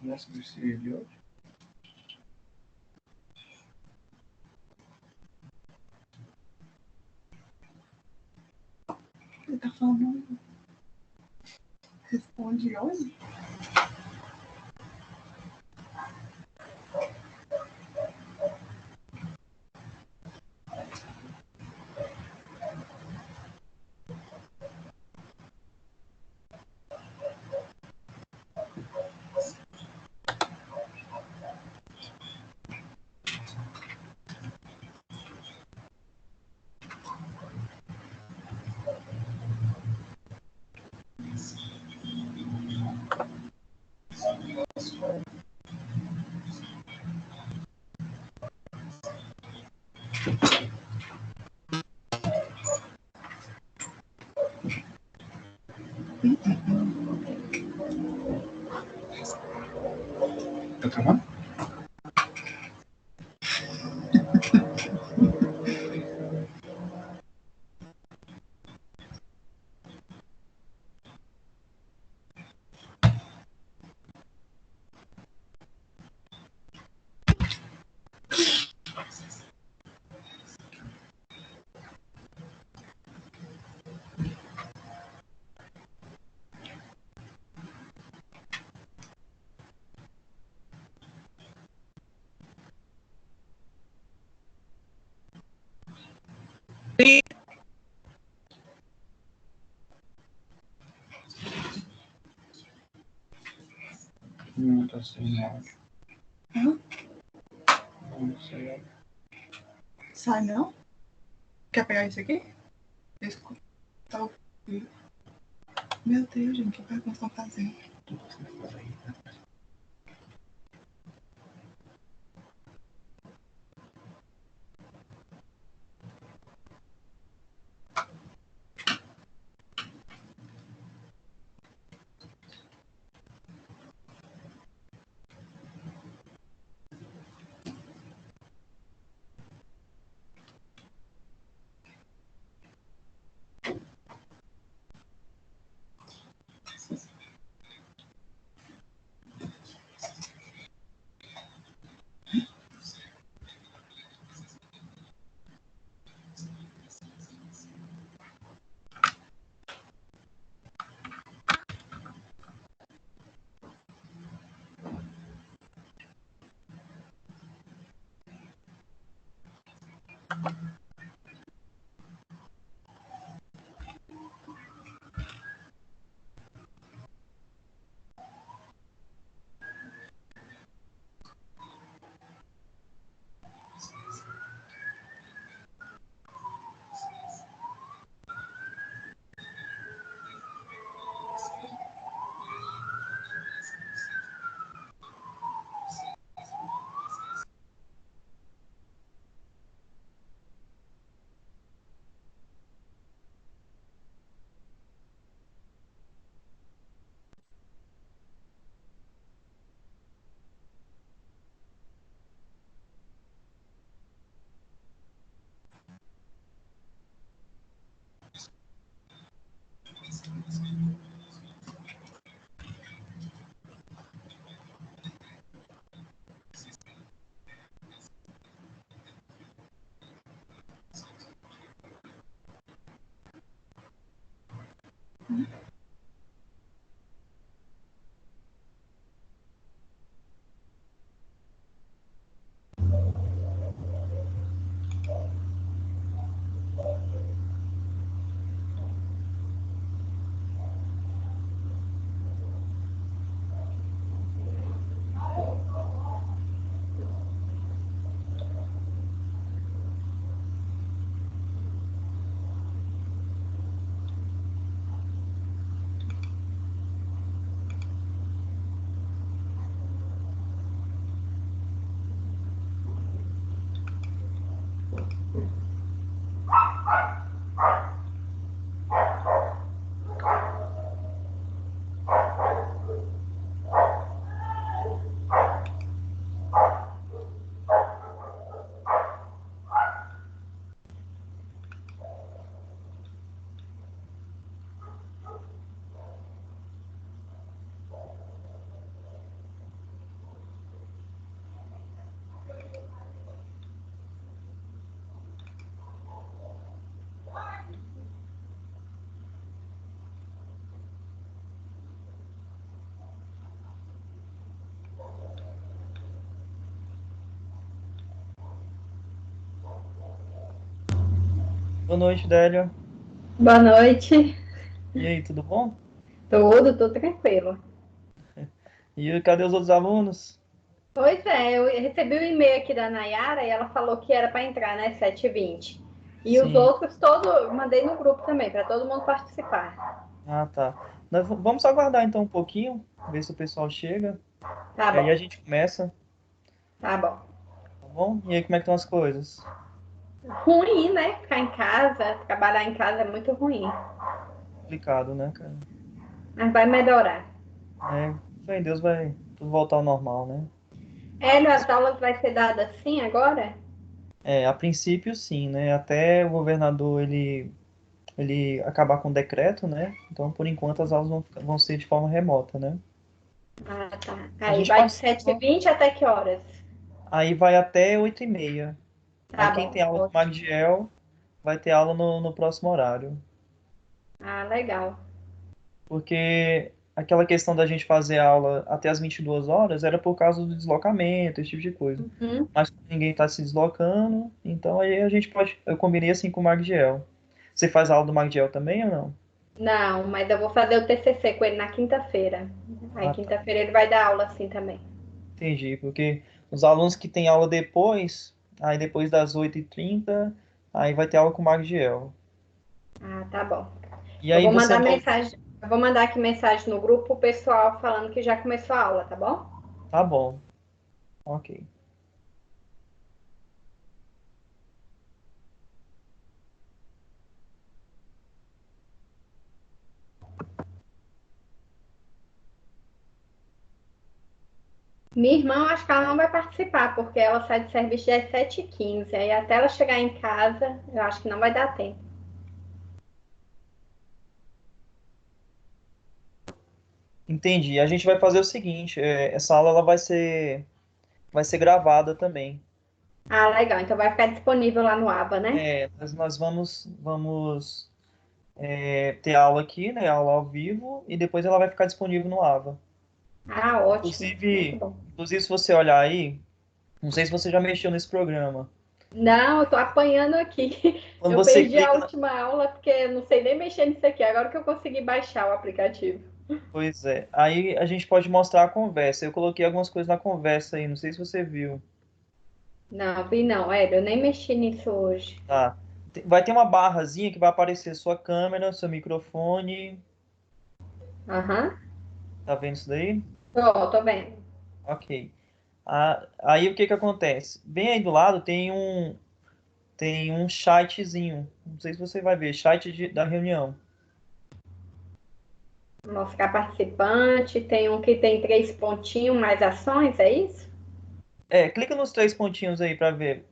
Nossa, desse de hoje. Ele tá falando. Responde hoje? Tá travando? Não tá sem áudio. Hã? Não sei áudio. Sai não? Quer pegar isso aqui? Escuta. Tá ouvindo? Meu Deus, gente, o que vocês estão fazendo? Boa noite, Délia. Boa noite. E aí, tudo bom? Tudo tranquilo. E cadê os outros alunos? Pois é, eu recebi o e-mail aqui da Nayara e ela falou que era para entrar, né, 7h20. E os Sim. outros todos, mandei no grupo também, para todo mundo participar. Ah, tá. Vamos aguardar então um pouquinho, ver se o pessoal chega. Tá E aí a bom, gente começa, tá bom. tá bom? E aí, como é que estão as coisas? Ruim, né? Ficar em casa, trabalhar em casa é muito ruim. Complicado, né, cara? Mas vai melhorar. É, fé em Deus vai tudo voltar ao normal, né? Hélio, as aulas vai ser dadas assim agora? É, a princípio sim, né? Até o governador ele acabar com o decreto, né? Então, por enquanto, as aulas vão ser de forma remota, né? Ah, tá. A Aí gente vai de sete h participa, 20 até que horas? aí vai até 8h30. Aí Tá quem tem bom, aula com o ótimo. Magdiel vai ter aula no próximo horário. Ah, legal. Porque aquela questão da gente fazer aula até as 22 horas era por causa do deslocamento, esse tipo de coisa. Uhum. Mas como ninguém está se deslocando, então aí a gente pode. Eu combinei assim com o Magdiel. Você faz aula do Magdiel também ou não? Não, mas eu vou fazer o TCC com ele na quinta-feira. Aí Ah, tá. quinta-feira ele vai dar aula assim também. Entendi. Porque os alunos que têm aula depois, aí depois das 8h30, aí vai ter aula com o Magdiel. Ah, tá bom. E Eu aí vou você mandar não. mensagem, eu vou mandar aqui mensagem no grupo, o pessoal falando que já começou a aula, tá bom? Tá bom. Ok. Minha irmã, eu acho que ela não vai participar, porque ela sai de serviço às 7h15. Aí até ela chegar em casa, eu acho que não vai dar tempo. Entendi. A gente vai fazer o seguinte, essa aula ela vai ser gravada também. Ah, legal. Então vai ficar disponível lá no ABA, né? Nós vamos ter aula aqui, né, aula ao vivo, e depois ela vai ficar disponível no AVA. Ah, ótimo. Muito Inclusive, bom. inclusive, se você olhar aí, não sei se você já mexeu nesse programa. Não, eu tô apanhando aqui. Quando Eu você perdi a clica, última aula porque eu não sei nem mexer nisso aqui. Agora que eu consegui baixar o aplicativo. pois é, aí a gente pode mostrar a conversa. Eu coloquei algumas coisas na conversa aí, não sei se você viu. Não, vi não, eu nem mexi nisso hoje. Tá. Vai ter uma barrazinha que vai aparecer sua câmera, seu microfone. Aham. Tá vendo isso daí? Tô vendo. Ok. Aí o que que acontece? Bem aí do lado tem um chatzinho. Não sei se você vai ver, chat da reunião. Mostrar participante, tem um que tem 3 pontinhos, mais ações, é isso? Clica nos três pontinhos aí para ver.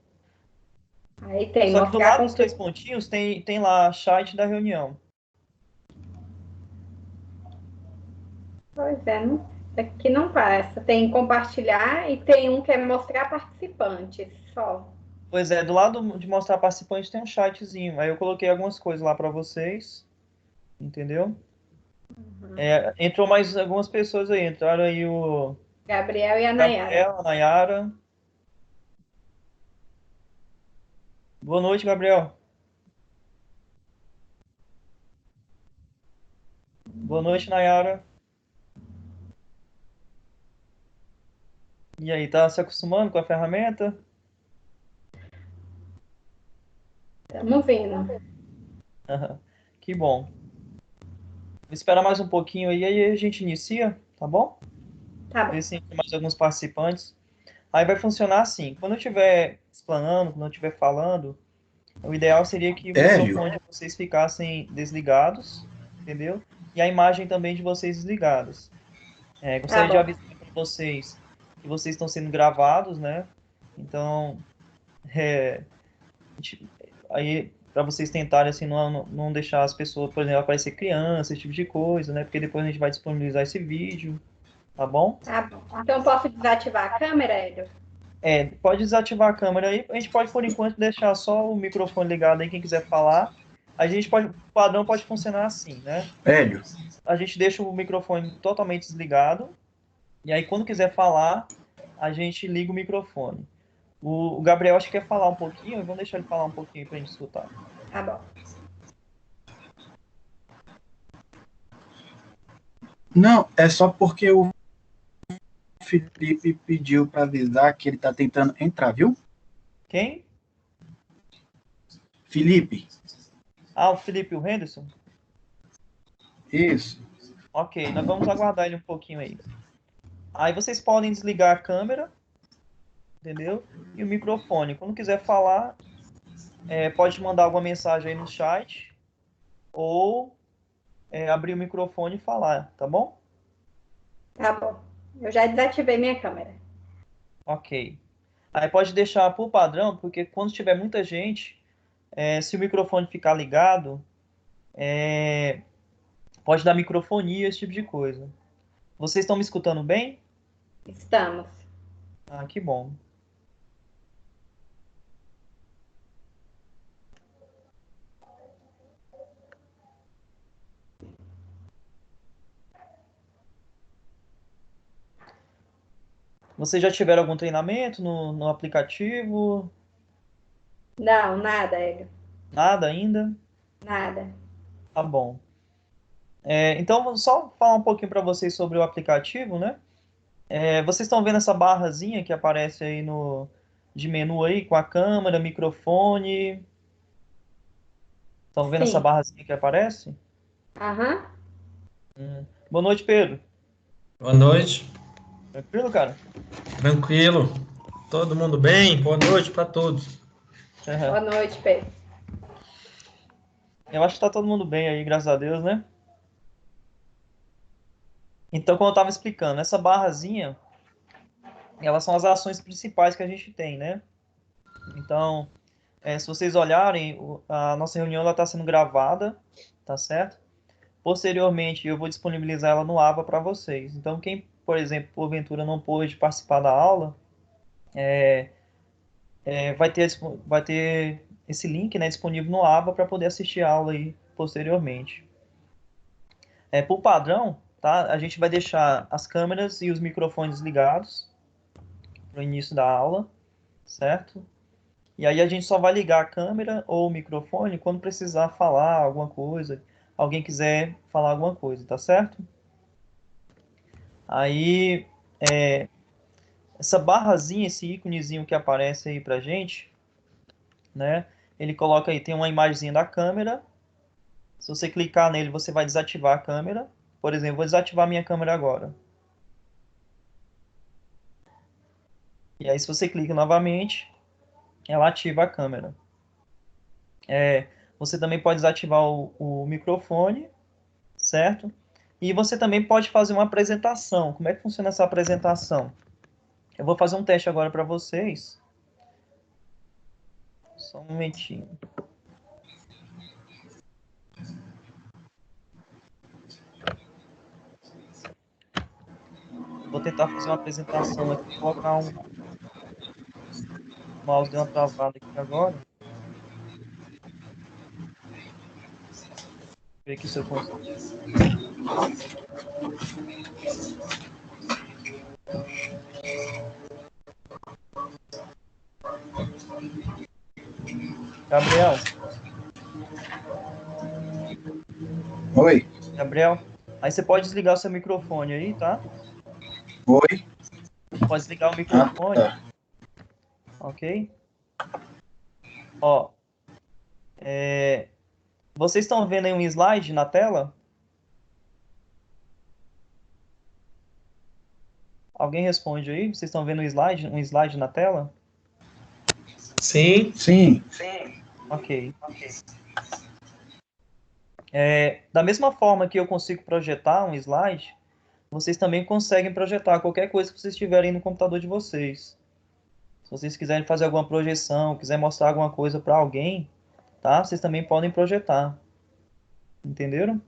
Aí tem Só que do mostrar lado dos três conteúdo. pontinhos tem lá chat da reunião. Pois é, não, aqui não passa. Tem compartilhar e tem um que é mostrar participantes só. Pois é, do lado de mostrar participante tem um chatzinho. Aí eu coloquei algumas coisas lá para vocês, entendeu? Entrou mais algumas pessoas aí. Entraram aí o Gabriel e a Nayara. Gabriel, a Nayara. Boa noite, Gabriel. Boa noite, Nayara. E aí, tá se acostumando com a ferramenta? Estamos vindo. Que bom. Vou esperar mais um pouquinho aí a gente inicia, tá bom? Tá Ver bom. se tem mais alguns participantes. Aí vai funcionar assim. Quando eu estiver explanando, quando eu estiver falando, o ideal seria que o Hélio, microfone de vocês ficassem desligados, entendeu? E a imagem também de vocês desligadas. Tá Gostaria de bom. avisar para vocês que vocês estão sendo gravados, né? Então, é, aí para vocês tentarem assim não deixar as pessoas, por exemplo, aparecer criança, esse tipo de coisa, né? Porque depois a gente vai disponibilizar esse vídeo, tá bom? Tá bom. Então posso desativar a câmera, Hélio? Pode desativar a câmera aí. A gente pode, por enquanto, deixar só o microfone ligado aí, quem quiser falar. O padrão pode funcionar assim, né? Hélio, A gente deixa o microfone totalmente desligado, e aí quando quiser falar, a gente liga o microfone. O Gabriel acho que quer falar um pouquinho, vamos deixar ele falar um pouquinho para a gente escutar. Tá bom. Não, é só porque o Felipe pediu para avisar que ele tá tentando entrar, viu? Quem? Felipe, Ah, o Felipe e o Henderson? isso. Ok, nós vamos aguardar ele um pouquinho aí. Aí vocês podem desligar a câmera, entendeu? E o microfone. Quando quiser falar, pode mandar alguma mensagem aí no chat ou abrir o microfone e falar, tá bom? Tá bom. Eu já desativei minha câmera. Ok. Aí pode deixar por padrão, porque quando tiver muita gente, se o microfone ficar ligado, pode dar microfonia, esse tipo de coisa. Vocês estão me escutando bem? Estamos. Ah, que bom. Vocês já tiveram algum treinamento no aplicativo? Não, nada, Hélio. Nada ainda? Nada. Tá bom. Então, vou só falar um pouquinho para vocês sobre o aplicativo, né? Vocês estão vendo essa barrazinha que aparece aí de menu aí, com a câmera, microfone. Estão vendo essa Sim. barrazinha que aparece? Aham. Boa noite, Pedro. Boa noite, Tranquilo, cara? tranquilo. Todo mundo bem? Boa noite para todos. Boa noite, Pedro. Eu acho que tá todo mundo bem aí, graças a Deus, né? Então, como eu estava explicando, essa barrazinha, elas são as ações principais que a gente tem, né? Então, se vocês olharem, a nossa reunião está sendo gravada, tá certo? Posteriormente, eu vou disponibilizar ela no Ava para vocês. Então, quem, por exemplo, porventura não pôde participar da aula, vai ter esse link, né, disponível no Ava para poder assistir a aula aí posteriormente. Por padrão, tá? A gente vai deixar as câmeras e os microfones ligados no início da aula, certo? E aí a gente só vai ligar a câmera ou o microfone quando precisar falar alguma coisa, alguém quiser falar alguma coisa, tá certo? Aí, essa barrazinha, esse íconezinho que aparece aí pra gente, né? Ele coloca aí, tem uma imagenzinha da câmera. Se você clicar nele, você vai desativar a câmera. Por exemplo, vou desativar minha câmera agora. E aí, se você clica novamente, ela ativa a câmera. Você também pode desativar o microfone, certo? E você também pode fazer uma apresentação. Como é que funciona essa apresentação? Eu vou fazer um teste agora para vocês. Só um momentinho. Vou tentar fazer uma apresentação aqui. Vou colocar o mouse deu uma travada aqui agora. Ver aqui se eu consigo. Gabriel, Oi, Gabriel, aí você pode desligar o seu microfone aí, tá? oi. Pode desligar o Ah, microfone, tá. ok? Ó, vocês estão vendo aí um slide na tela? Alguém responde aí? Vocês estão vendo um slide na tela? Sim, Sim, Ok. Da mesma forma que eu consigo projetar um slide, vocês também conseguem projetar qualquer coisa que vocês tiverem no computador de vocês. Se vocês quiserem fazer alguma projeção, quiser mostrar alguma coisa para alguém, tá? Vocês também podem projetar. Entenderam?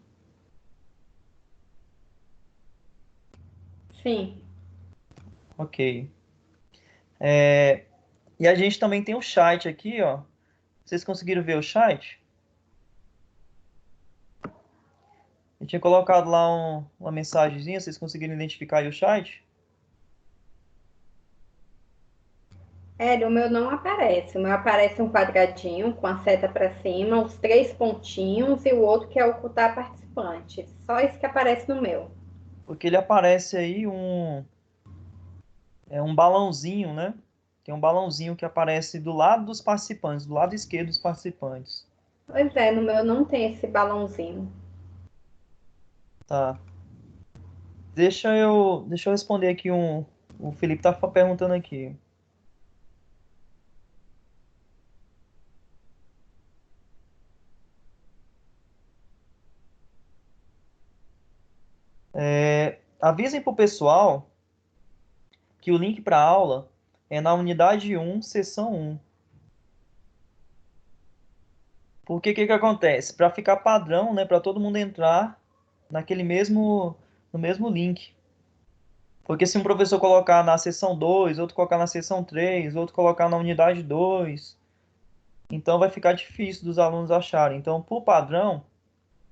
Sim. Ok. E a gente também tem o chat aqui, ó. Vocês conseguiram ver o chat? Eu tinha colocado lá uma mensagenzinha, vocês conseguiram identificar aí o chat? O meu não aparece. O meu aparece um quadradinho com a seta para cima, os 3 pontinhos e o outro que é ocultar participante. Só isso que aparece no meu. Porque ele aparece aí um balãozinho, né? Tem um balãozinho que aparece do lado dos participantes, do lado esquerdo dos participantes. Pois é, no meu não tem esse balãozinho. Tá. Deixa eu responder aqui o Felipe tá perguntando aqui. Avisem pro pessoal que o link para aula é na unidade 1, seção 1. Porque o que acontece? Para ficar padrão, né, para todo mundo entrar no mesmo link. Porque se um professor colocar na seção 2, outro colocar na seção 3, outro colocar na unidade 2, então vai ficar difícil dos alunos acharem. Então, por padrão,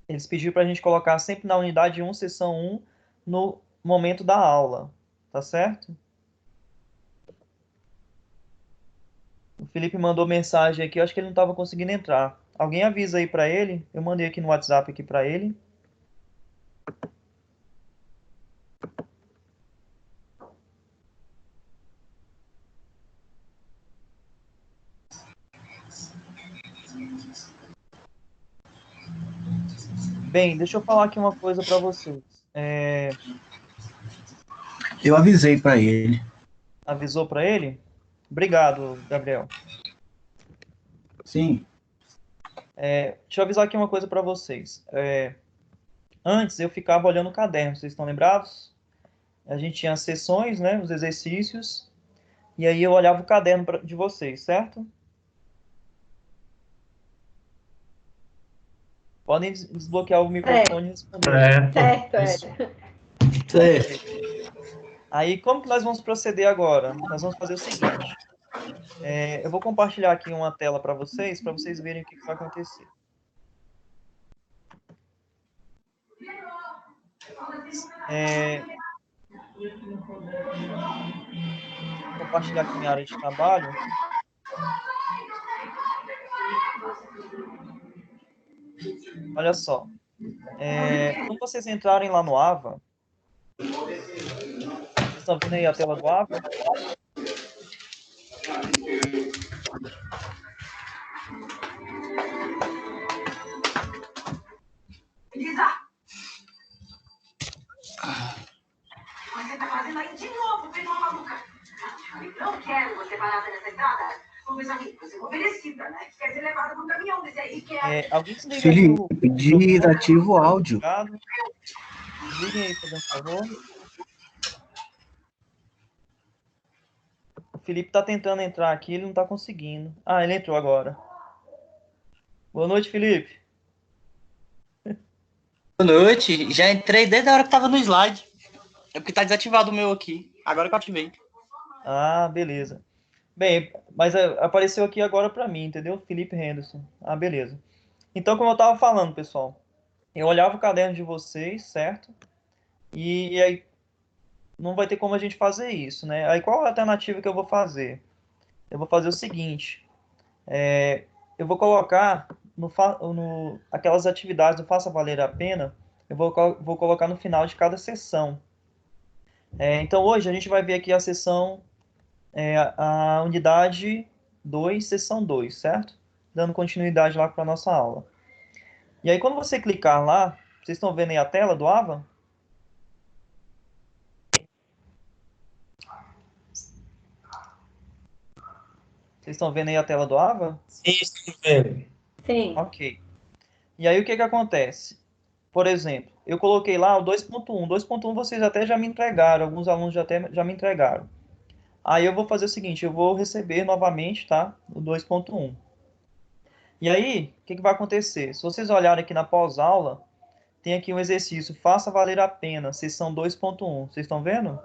eles pediram para a gente colocar sempre na unidade 1, seção 1, no momento da aula. Tá certo? O Felipe mandou mensagem aqui, eu acho que ele não estava conseguindo entrar. Alguém avisa aí para ele? Eu mandei aqui no WhatsApp aqui para ele. Bem, deixa eu falar aqui uma coisa para vocês. Eu avisei para ele. Avisou para ele? Obrigado, Gabriel. Sim. Deixa eu avisar aqui uma coisa para vocês. Antes eu ficava olhando o caderno, vocês estão lembrados? A gente tinha as sessões, né, os exercícios, e aí eu olhava o caderno de vocês, certo? Podem desbloquear o microfone e responder. Certo. Aí, como que nós vamos proceder agora? Nós vamos fazer o seguinte. Eu vou compartilhar aqui uma tela para vocês verem o que vai acontecer. Vou compartilhar aqui minha área de trabalho. Olha só. Quando vocês entrarem lá no AVA, vocês estão vendo aí a tela do AVA? Você tá fazendo aí de novo, feito uma maluca. Não quero você parada nessa estrada. Ô, meus amigos, eu vou merecida, né? Quer ser levada por um caminhão desse aí que é... Alguém desliga Felipe, desativa o áudio. Desliguem aí, por favor. O Felipe tá tentando entrar aqui, ele não tá conseguindo. Ah, ele entrou agora. Boa noite, Felipe. Boa noite. Já entrei desde a hora que tava no slide. É porque tá desativado o meu aqui. Agora que eu ativei. Ah, beleza. Bem, mas apareceu aqui agora para mim, entendeu? Felipe Henderson. Ah, beleza. Então, como eu tava falando, pessoal, eu olhava o caderno de vocês, certo? E aí não vai ter como a gente fazer isso, né? Aí qual a alternativa que eu vou fazer? Eu vou fazer o seguinte. Eu vou colocar aquelas atividades do Faça Valer a Pena, eu vou colocar no final de cada sessão. Então, hoje a gente vai ver aqui a sessão, a unidade 2, sessão 2, certo? Dando continuidade lá para a nossa aula. E aí, quando você clicar lá, vocês estão vendo aí a tela do AVA? Vocês estão vendo aí a tela do AVA? Sim, estou vendo. Sim. Ok. E aí, o que acontece? Por exemplo, eu coloquei lá o 2.1. 2.1 vocês até já me entregaram, alguns alunos já me entregaram. Aí eu vou fazer o seguinte, eu vou receber novamente, tá? O 2.1. E aí, o que vai acontecer? Se vocês olharem aqui na pós-aula, tem aqui um exercício, faça valer a pena, sessão 2.1. Vocês estão vendo?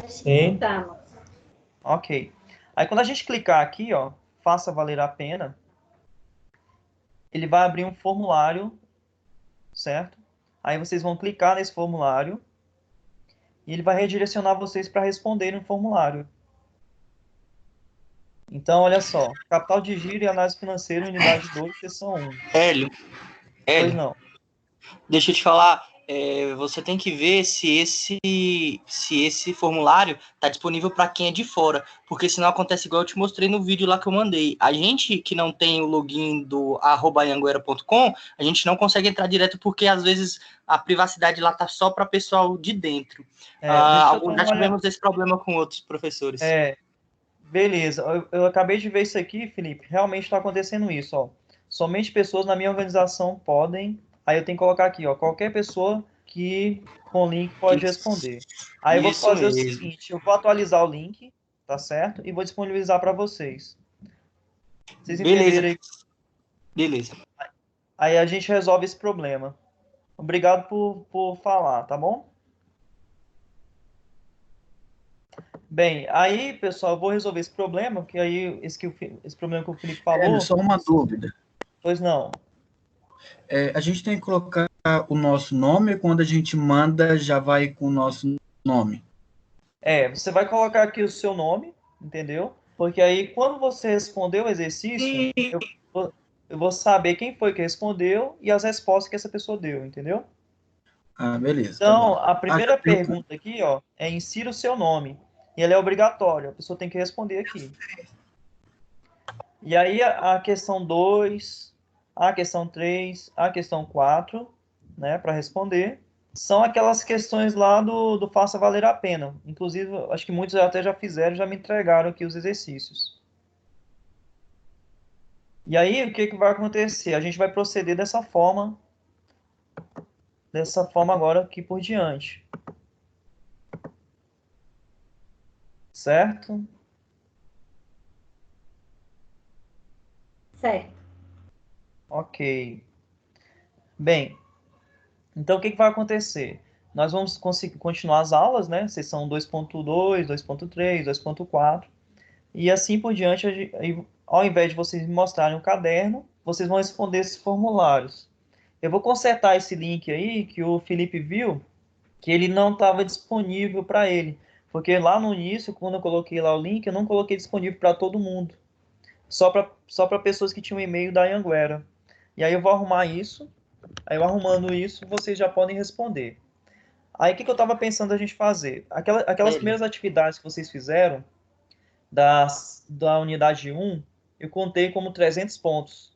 Sim. Tá. Ok. Aí quando a gente clicar aqui, ó, faça valer a pena, ele vai abrir um formulário, certo? Aí vocês vão clicar nesse formulário e ele vai redirecionar vocês para responderem o formulário, Então, olha só. Capital de giro e análise financeira, unidade 2, seção 1. Hélio, Pois Hélio, não. deixa eu te falar, você tem que ver se esse formulário está disponível para quem é de fora, porque senão acontece igual eu te mostrei no vídeo lá que eu mandei. A gente que não tem o login do @anhanguera.com, a gente não consegue entrar direto porque às vezes a privacidade lá tá só para pessoal de dentro. Deixa eu dar Já uma olhada. tivemos esse problema com outros professores. Beleza. Eu acabei de ver isso aqui, Felipe. Realmente está acontecendo isso, ó. Somente pessoas na minha organização podem. Aí eu tenho que colocar aqui, ó. Qualquer pessoa que com link pode responder. Aí eu vou Isso fazer o mesmo. seguinte: eu vou atualizar o link, tá certo? E vou disponibilizar para vocês. Vocês Beleza, entenderem aí. beleza. Aí a gente resolve esse problema. Obrigado por falar, tá bom? Bem, aí, pessoal, eu vou resolver esse problema, porque aí esse problema que o Felipe Hélio, falou, só uma dúvida. pois não. A gente tem que colocar o nosso nome, quando a gente manda, já vai com o nosso nome. Você vai colocar aqui o seu nome, entendeu? Porque aí, quando você responder o exercício, eu vou saber quem foi que respondeu e as respostas que essa pessoa deu, entendeu? Ah, beleza, tá bom. Então, a Já primeira tenho... pergunta aqui, ó, é insira o seu nome. E ela é obrigatória, a pessoa tem que responder aqui. E aí, a questão 2, a questão 3, a questão 4, né, para responder, são aquelas questões lá do faça valer a pena. Inclusive, acho que muitos até já fizeram, já me entregaram aqui os exercícios. E aí, o que vai acontecer? A gente vai proceder dessa forma agora aqui por diante. Certo? Certo. Ok. Bem, então o que vai acontecer? Nós vamos conseguir continuar as aulas, né? Sessão 2.2, 2.3, 2.4. E assim por diante, ao invés de vocês me mostrarem um caderno, vocês vão responder esses formulários. Eu vou consertar esse link aí que o Felipe viu, que ele não estava disponível para ele. Porque lá no início, quando eu coloquei lá o link, eu não coloquei disponível para todo mundo. Só para pessoas que tinham e-mail da Anhanguera. E aí eu vou arrumar isso. Aí eu arrumando isso, vocês já podem responder. Aí o que eu estava pensando a gente fazer? Aquelas primeiras atividades que vocês fizeram, da unidade 1, eu contei como 300 pontos.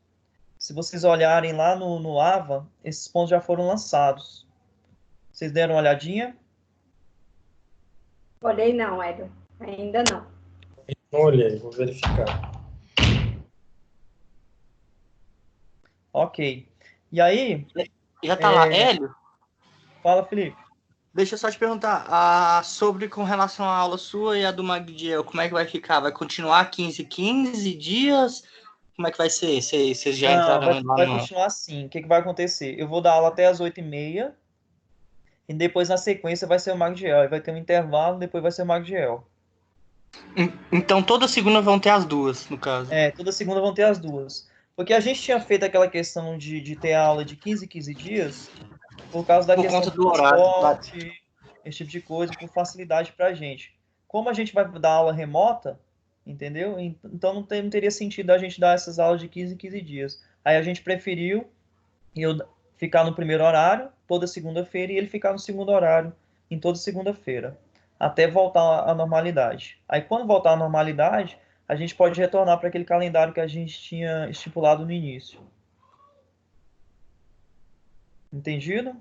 Se vocês olharem lá no AVA, esses pontos já foram lançados. Vocês deram uma olhadinha? Olhei não, Hélio. Ainda não. Olha aí, vou verificar. Ok. E aí, Já tá lá. Hélio, fala, Felipe. deixa eu só te perguntar, sobre com relação à aula sua e a do Magdiel, como é que vai ficar? Vai continuar 15 dias? Como é que vai ser? Vocês já Não, entraram lá vai no... continuar assim. O que vai acontecer? Eu vou dar aula até as 8h30, e depois, na sequência, vai ser o Magdiel. Aí vai ter um intervalo, depois vai ser o Magdiel. Então toda segunda vão ter as duas, no caso. Toda segunda vão ter as duas. Porque a gente tinha feito aquela questão de ter aula de 15 em 15 dias, por causa da Por questão conta do do horário. transporte, esse tipo de coisa, por facilidade para a gente. Como a gente vai dar aula remota, entendeu? Então não teria sentido a gente dar essas aulas de 15 em 15 dias. Aí a gente preferiu eu ficar no primeiro horário, toda segunda-feira, e ele ficar no segundo horário, em toda segunda-feira, até voltar à normalidade. Aí quando voltar à normalidade, a gente pode retornar para aquele calendário que a gente tinha estipulado no início. Entendido?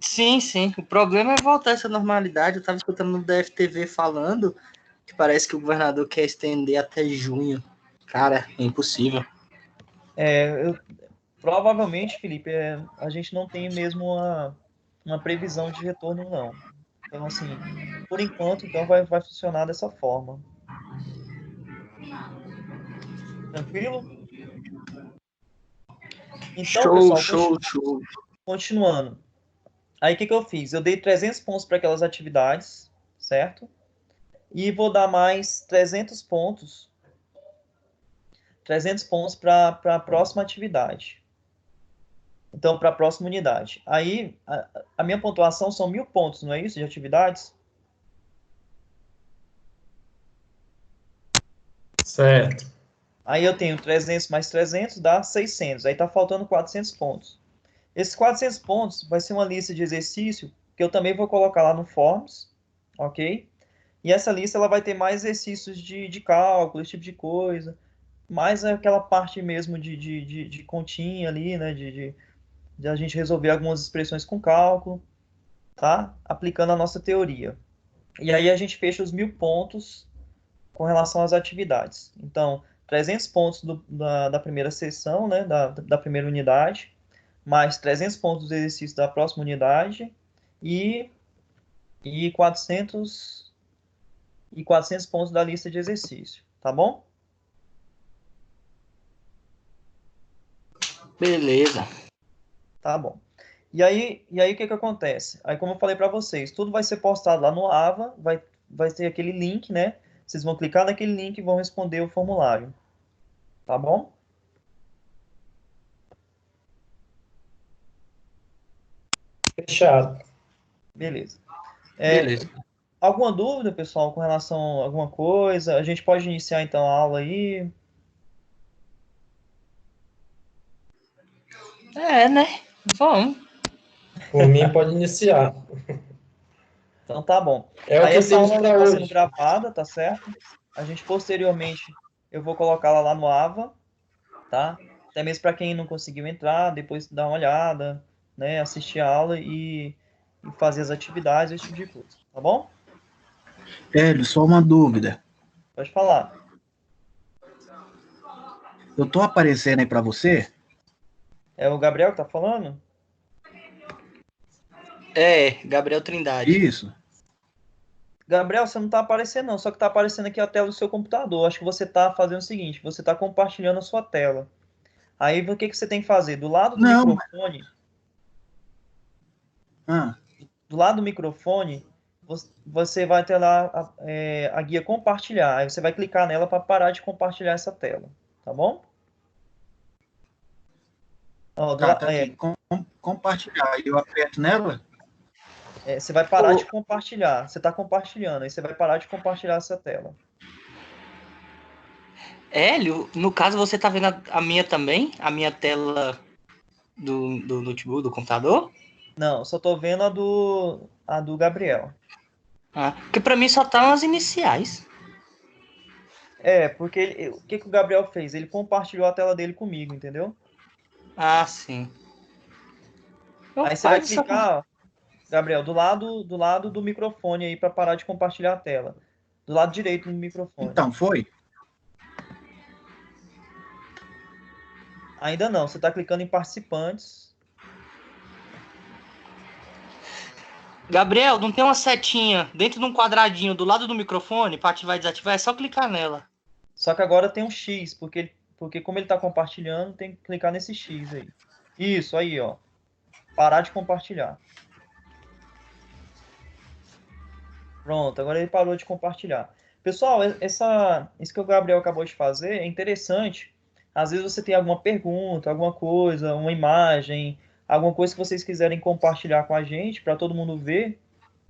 Sim, sim. O problema é voltar essa normalidade. Eu estava escutando no DFTV falando que parece que o governador quer estender até junho. Cara, é impossível. Provavelmente, Felipe, a gente não tem mesmo uma previsão de retorno, não. Então, assim, por enquanto, então vai funcionar dessa forma. Tranquilo? Então, Show, pessoal, show, show. continuando. Aí, o que eu fiz? Eu dei 300 pontos para aquelas atividades, certo? E vou dar mais 300 pontos para a próxima atividade. Então, para a próxima unidade. Aí, a minha pontuação são 1.000 pontos, não é isso, de atividades? Certo. Aí eu tenho 300 mais 300 dá 600. Aí tá faltando 400 pontos. Esses 400 pontos vai ser uma lista de exercício que eu também vou colocar lá no Forms, ok? E essa lista ela vai ter mais exercícios de cálculo, esse tipo de coisa. Mais aquela parte mesmo de continha ali, né? De a gente resolver algumas expressões com cálculo, tá? Aplicando a nossa teoria. E aí a gente fecha os 1.000 pontos com relação às atividades. Então, 300 pontos da primeira sessão, né? Da primeira unidade, mais 300 pontos do exercício da próxima unidade e 400 pontos da lista de exercício, tá bom? Beleza. Tá bom. E aí o que que acontece? Aí, como eu falei para vocês, tudo vai ser postado lá no Ava, vai ter aquele link, né? Vocês vão clicar naquele link e vão responder o formulário. Tá bom? Fechado. Beleza. Beleza. Alguma dúvida, pessoal, com relação a alguma coisa? A gente pode iniciar então a aula aí. É, né? Vamos. Por mim, pode iniciar. Então tá bom. É o Aí que essa temos aula para está sendo hoje. gravada, tá certo? A gente posteriormente eu vou colocá-la lá no Ava, tá? Até mesmo para quem não conseguiu entrar, depois dar uma olhada, né? Assistir a aula e fazer as atividades, esse tipo de coisa, tá bom? Hélio, só uma dúvida. Pode falar. Eu tô aparecendo aí pra você? É o Gabriel que tá falando? É, Gabriel Trindade. Isso. Gabriel, você não tá aparecendo não, só que tá aparecendo aqui a tela do seu computador. Acho que você tá fazendo o seguinte, você tá compartilhando a sua tela. Aí o que que você tem que fazer? Não. Ah, Do lado do microfone, você vai ter lá a guia compartilhar. Aí você vai clicar nela para parar de compartilhar essa tela, tá bom? Ó, tá aqui. Compartilhar. Eu aperto nela? você vai parar de compartilhar. Você está compartilhando, aí você vai parar de compartilhar essa tela. Hélio, no caso você tá vendo a minha também? A minha tela do notebook, do computador? Não, só tô vendo a do Gabriel. Ah, porque pra mim só tá as iniciais. Porque o que que o Gabriel fez? Ele compartilhou a tela dele comigo, entendeu? Ah, sim. Aí você vai Rapaz, clicar, ó, Gabriel, do lado do microfone aí para parar de compartilhar a tela. Do lado direito do microfone. Então, foi? Ainda não, você está clicando em participantes. Gabriel, não tem uma setinha dentro de um quadradinho do lado do microfone para ativar e desativar? É só clicar nela. Só que agora tem um X, porque como ele está compartilhando, tem que clicar nesse X aí. Isso, aí, ó. Parar de compartilhar. Pronto, agora ele parou de compartilhar. Pessoal, isso que o Gabriel acabou de fazer é interessante. Às vezes você tem alguma pergunta, alguma coisa, uma imagem, alguma coisa que vocês quiserem compartilhar com a gente, para todo mundo ver,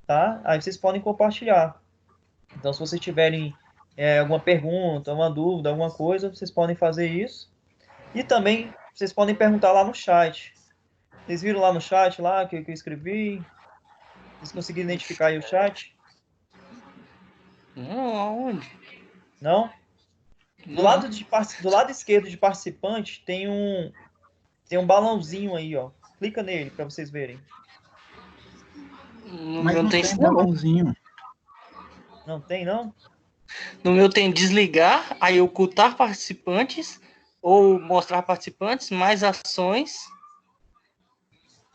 tá? Aí vocês podem compartilhar. Então, se vocês tiverem alguma pergunta, uma dúvida, alguma coisa, vocês podem fazer isso. E também vocês podem perguntar lá no chat. Vocês viram lá no chat lá que eu escrevi? Vocês conseguiram identificar aí o chat? Não, aonde? Não? Do lado esquerdo de participante tem um balãozinho aí, ó. Clica nele para vocês verem. No Mas meu não tem tem isso não. balãozinho. Não tem, não? No meu tem desligar, aí ocultar participantes ou mostrar participantes, mais ações.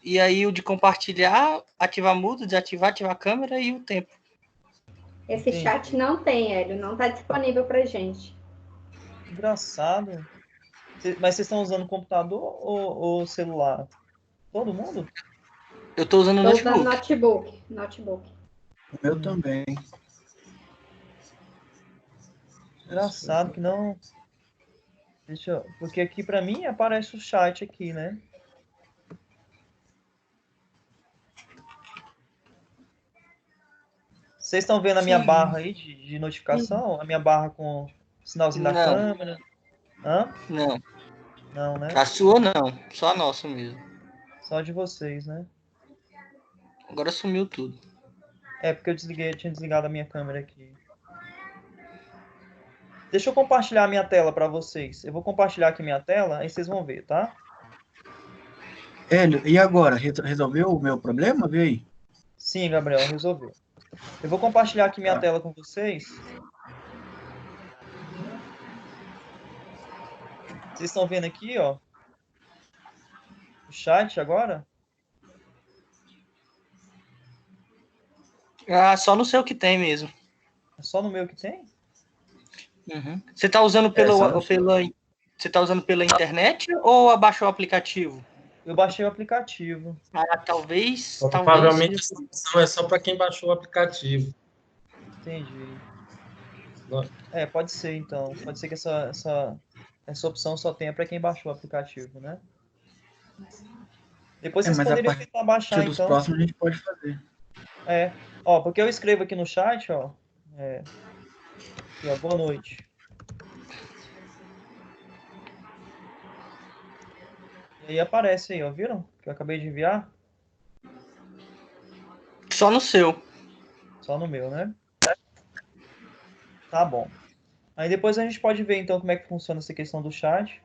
E aí o de compartilhar, ativar mudo, desativar, ativar a câmera e o tempo. Esse Entendi. chat não tem, Hélio, não está disponível para gente. Engraçado. Mas vocês estão usando computador ou celular? Todo mundo? Eu tô usando o Estou usando notebook. notebook. O meu também. Engraçado que não. Porque aqui para mim aparece o chat aqui, né? Vocês estão vendo a minha Sim. barra aí de notificação? A minha barra com Sinalzinho da Não. câmera? Hã? Não. Não, né? A sua não. Só a nossa mesmo. Só de vocês, né? Agora sumiu tudo. É, porque eu tinha desligado a minha câmera aqui. Deixa eu compartilhar a minha tela para vocês. Eu vou compartilhar aqui minha tela, aí vocês vão ver, tá? Hélio, e agora? Resolveu o meu problema? Vê aí. Sim, Gabriel, resolveu. Eu vou compartilhar aqui minha Tá. tela com vocês. Vocês estão vendo aqui, ó, o chat agora? Ah, só no seu que tem mesmo. É só no meu que tem? Uhum. Você tá usando só no seu. Você tá usando pela internet ou abaixou o aplicativo? Eu baixei o aplicativo. Ah, talvez. Provavelmente essa opção é só para quem baixou o aplicativo. Entendi. É, pode ser então. Pode ser que essa opção só tenha para quem baixou o aplicativo, né? Depois vocês Mas a poderiam partir tentar baixar, dos então. próximos a gente pode fazer. É. Ó, porque eu escrevo aqui no chat, ó. Aqui, ó, boa noite. E aí aparece aí, ó, viram? Que eu acabei de enviar. Só no seu. Só no meu, né? Tá bom. Aí depois a gente pode ver, então, como é que funciona essa questão do chat.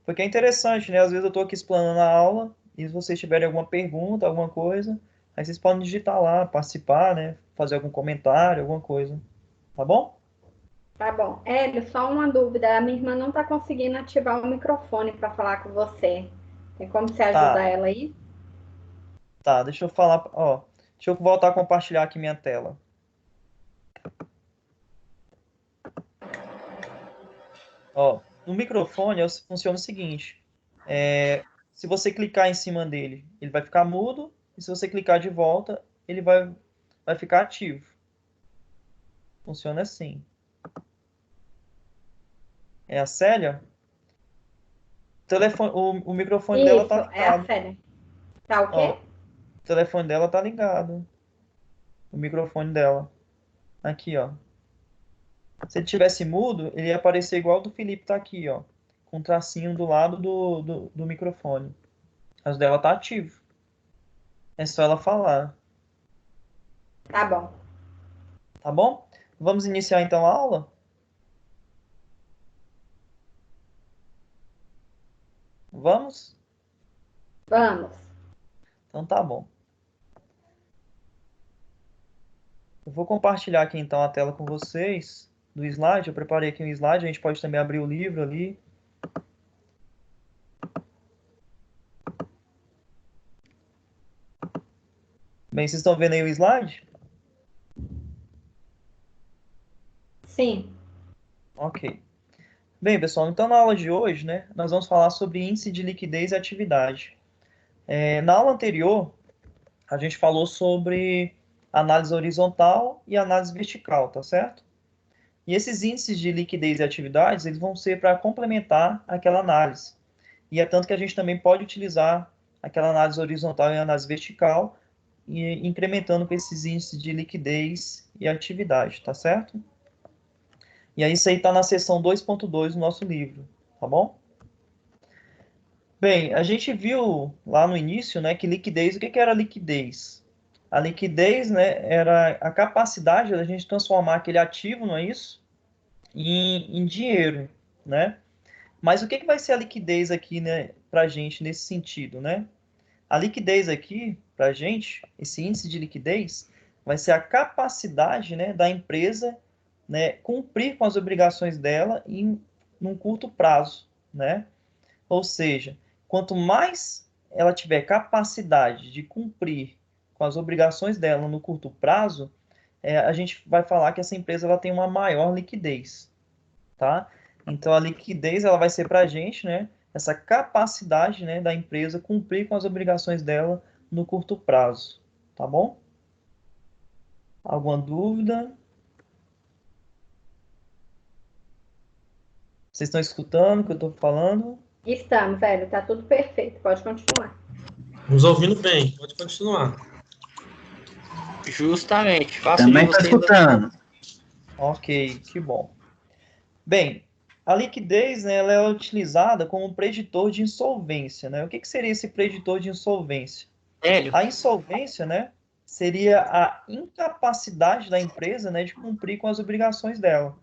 Porque é interessante, né? Às vezes eu tô aqui explanando a aula, e se vocês tiverem alguma pergunta, alguma coisa, aí vocês podem digitar lá, participar, né? Fazer algum comentário, alguma coisa. Tá bom? Tá bom. Hélio, só uma dúvida. A minha irmã não tá conseguindo ativar o microfone para falar com você. Tem como você ajudar ela aí? Tá, deixa eu falar, ó. Deixa eu voltar a compartilhar aqui minha tela. Ó, no microfone funciona o seguinte. Se você clicar em cima dele, ele vai ficar mudo. E se você clicar de volta, ele vai ficar ativo. Funciona assim. É a Célia? O microfone dela tá Isso, é a ligado. Célia. Tá o Ó, quê? o telefone dela tá ligado. O microfone dela. Aqui, ó. Se ele tivesse mudo, ele ia aparecer igual o do Felipe tá aqui, ó. Com um tracinho do lado do microfone. Mas o dela tá ativo. É só ela falar. Tá bom. Tá bom? Vamos iniciar então a aula? Vamos? Vamos. Então tá bom. Eu vou compartilhar aqui então a tela com vocês do slide. Eu preparei aqui um slide, a gente pode também abrir o livro ali. Bem, vocês estão vendo aí o slide? Sim. Ok. Bem, pessoal, então na aula de hoje, né, nós vamos falar sobre índice de liquidez e atividade. Na aula anterior, a gente falou sobre análise horizontal e análise vertical, tá certo? E esses índices de liquidez e atividades, eles vão ser para complementar aquela análise. E é tanto que a gente também pode utilizar aquela análise horizontal e análise vertical, e incrementando com esses índices de liquidez e atividade, tá certo? E aí isso aí está na seção 2.2 do nosso livro, tá bom? Bem, a gente viu lá no início, né, que liquidez, o que era liquidez? A liquidez, né, era a capacidade da gente transformar aquele ativo, não é isso? Em dinheiro, né? Mas o que vai ser a liquidez aqui, né, para a gente nesse sentido, né? A liquidez aqui, para a gente, esse índice de liquidez, vai ser a capacidade, né, da empresa, né, cumprir com as obrigações dela num curto prazo, né? Ou seja, quanto mais ela tiver capacidade de cumprir com as obrigações dela no curto prazo, a gente vai falar que essa empresa ela tem uma maior liquidez, tá? Então a liquidez ela vai ser para a gente, né, essa capacidade, né, da empresa cumprir com as obrigações dela no curto prazo, tá bom? Alguma dúvida? Vocês estão escutando o que eu estou falando? Estamos, Hélio. Tá tudo perfeito. Pode continuar. Nos ouvindo bem, pode continuar. Justamente. Faço Também de tá vocês. escutando. Ok, que bom. Bem, a liquidez, né, ela é utilizada como preditor de insolvência, né? O que seria esse preditor de insolvência? Hélio, A insolvência, né, seria a incapacidade da empresa, né, de cumprir com as obrigações dela.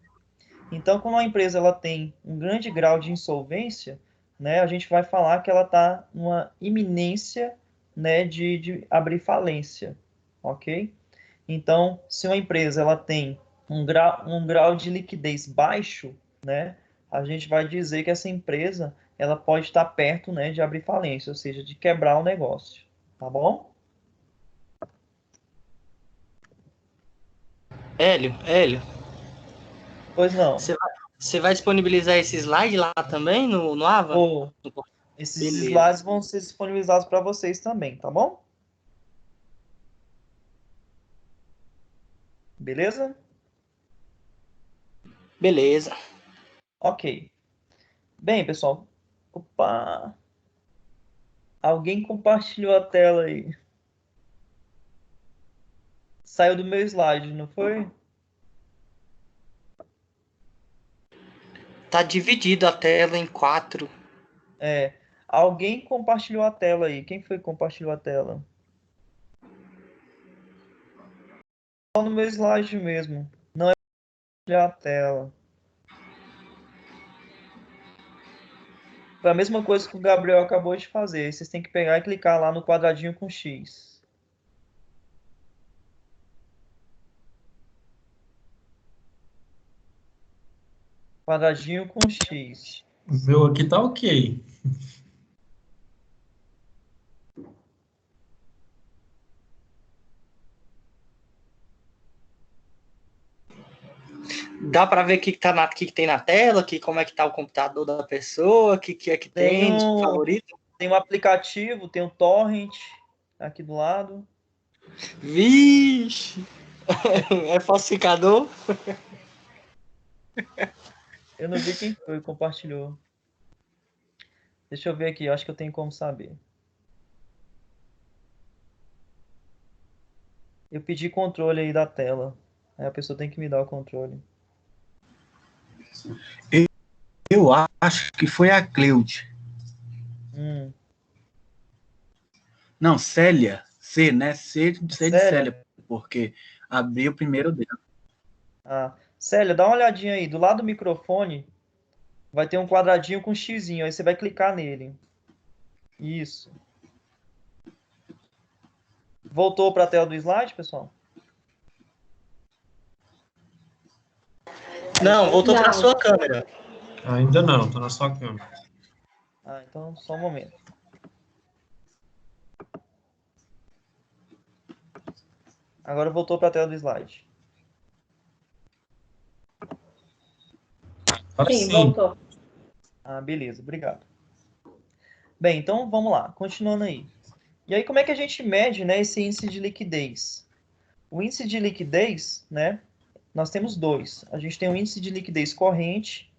Então, quando a empresa ela tem um grande grau de insolvência, né, a gente vai falar que ela está numa iminência, né, de abrir falência, ok? Então, se uma empresa ela tem um grau de liquidez baixo, né, a gente vai dizer que essa empresa ela pode estar perto, né, de abrir falência, ou seja, de quebrar o negócio, tá bom? Hélio, Pois não. você vai disponibilizar esse slide lá também no Ava? Ou esses Beleza. slides vão ser disponibilizados para vocês também, tá bom? Beleza? Beleza. Ok. Bem, pessoal. Opa! Alguém compartilhou a tela aí. Saiu do meu slide, não foi? Tá dividido a tela em 4. É. Alguém compartilhou a tela aí. Quem foi que compartilhou a tela? Só no meu slide mesmo. Não é compartilhar a tela. Foi a mesma coisa que o Gabriel acabou de fazer. Vocês têm que pegar e clicar lá no quadradinho com X. Quadradinho com X. O meu aqui tá ok. Dá para ver o que, que tem na tela, como é que tá o computador da pessoa, o que é que Tem tem de um, favorito. tem um aplicativo, tem um torrent aqui do lado. Vixe! É falsificador? Eu não vi quem foi que compartilhou. Deixa eu ver aqui, eu acho que eu tenho como saber. Eu pedi controle aí da tela. Aí a pessoa tem que me dar o controle. Eu acho que foi a Cleude. Não, Célia. C, né? C de Célia? Célia, porque abriu o primeiro dela. Ah, Célia, dá uma olhadinha aí. Do lado do microfone vai ter um quadradinho com xizinho. Aí você vai clicar nele. Isso. Voltou para a tela do slide, pessoal? Não, voltou para Não. sua câmera. Ainda não, tô na sua câmera. Ah, então só um momento. Agora voltou para a tela do slide. Agora Sim, sim. voltou. Ah, beleza, obrigado. Bem, então vamos lá, continuando aí. E aí, como é que a gente mede, né, esse índice de liquidez? O índice de liquidez, né, nós temos dois. A gente tem o índice de liquidez corrente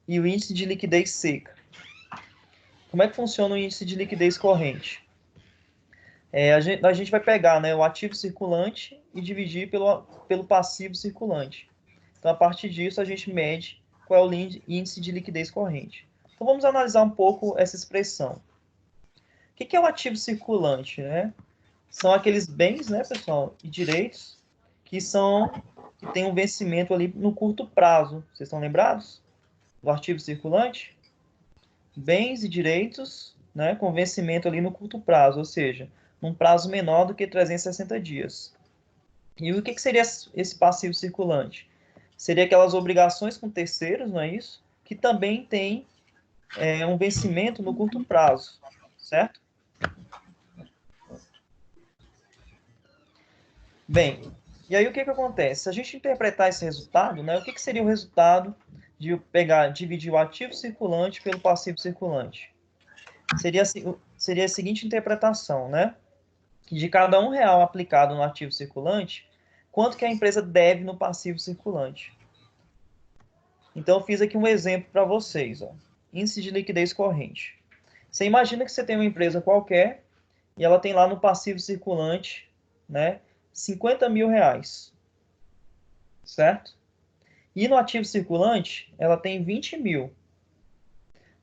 e o índice de liquidez seca. Como é que funciona o índice de liquidez corrente? A gente vai pegar, né, o ativo circulante e dividir pelo passivo circulante. Então, a partir disso, a gente mede qual é o índice de liquidez corrente. Então, vamos analisar um pouco essa expressão. O que é o ativo circulante, né? São aqueles bens, né, pessoal, e direitos que têm um vencimento ali no curto prazo. Vocês estão lembrados do ativo circulante? Bens e direitos, né, com vencimento ali no curto prazo, ou seja, num prazo menor do que 360 dias. E o que seria esse passivo circulante? Seria aquelas obrigações com terceiros, não é isso? Que também tem um vencimento no curto prazo, certo? Bem, e aí o que acontece? Se a gente interpretar esse resultado, né, o que seria o resultado de dividir o ativo circulante pelo passivo circulante? Seria a seguinte interpretação, né? Que de cada R$ 1 aplicado no ativo circulante, quanto que a empresa deve no passivo circulante? Então, eu fiz aqui um exemplo para vocês. Ó. Índice de liquidez corrente. Você imagina que você tem uma empresa qualquer e ela tem lá no passivo circulante, né, R$ 50 mil, certo? E no ativo circulante, ela tem 20 mil.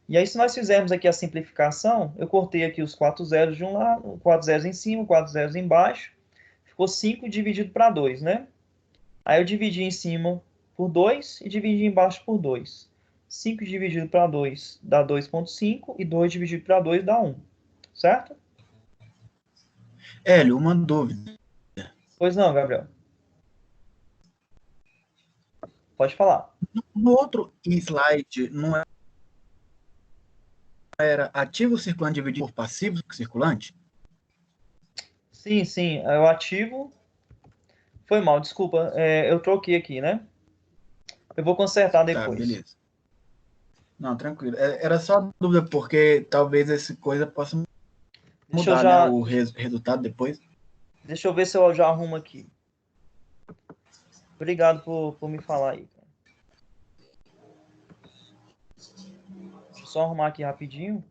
E aí, se nós fizermos aqui a simplificação, eu cortei aqui os 4 zeros de um lado, 4 zeros em cima, 4 zeros embaixo. Ficou 5 dividido para 2, né? Aí eu dividi em cima por 2 e dividi embaixo por 2. 5 dividido para 2 dá 2,5 e 2 dividido para 2 dá 1. Certo? Hélio, uma dúvida. Pois não, Gabriel. Pode falar. No outro slide, não era ativo circulante dividido por passivo circulante? Sim, sim. É o ativo. Foi mal, desculpa. Eu troquei aqui, né? Eu vou consertar Tá, depois. beleza. Não, tranquilo. Era só dúvida, porque talvez essa coisa possa Deixa eu mudar, já, né, o resultado depois. deixa eu ver se eu já arrumo aqui. Obrigado por me falar aí, cara. Deixa eu só arrumar aqui rapidinho.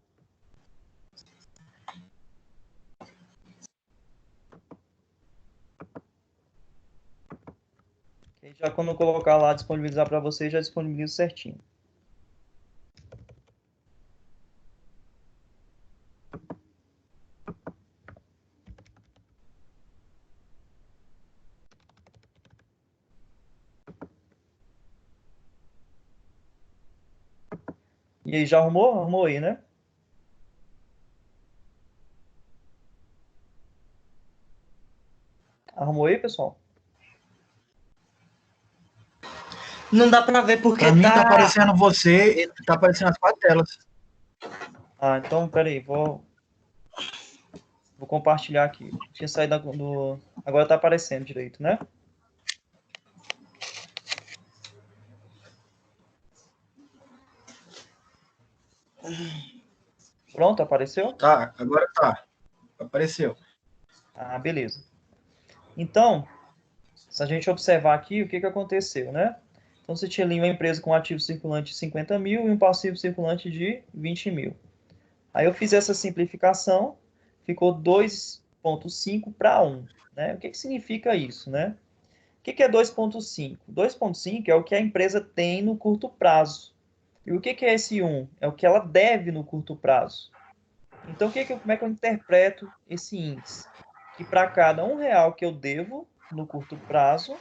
Que aí já quando eu colocar lá, disponibilizar para vocês, já disponibilizo certinho. E aí, já arrumou? Arrumou aí, né? Arrumou aí, pessoal? Não dá pra ver porque Pra mim tá tá. aparecendo você, tá aparecendo as 4 telas. Ah, então, peraí, vou compartilhar aqui. Tinha saído do... Agora tá aparecendo direito, né? Pronto, apareceu? Tá, agora tá. Apareceu. Ah, beleza. Então, se a gente observar aqui, o que que aconteceu, né? Então, você tinha ali uma empresa com ativo circulante de 50 mil e um passivo circulante de 20 mil. Aí eu fiz essa simplificação, ficou 2,5 para 1. Né? O que que significa isso, né? O que que é 2,5? 2,5 é o que a empresa tem no curto prazo. E o que que é esse 1? É o que ela deve no curto prazo. Então, como é que eu interpreto esse índice? Que para cada R$ 1 que eu devo no curto prazo,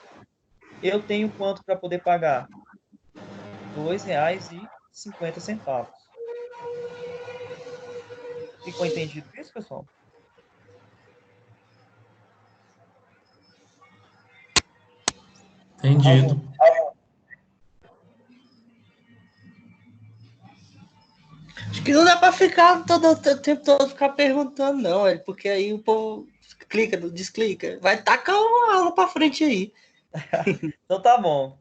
eu tenho quanto para poder pagar? R$ 2,50. Ficou entendido isso, pessoal? Entendido. Acho que não dá pra ficar o tempo todo ficar perguntando, não, velho, porque aí o povo clica, desclica. Vai tacar uma aula pra frente aí. Então tá bom.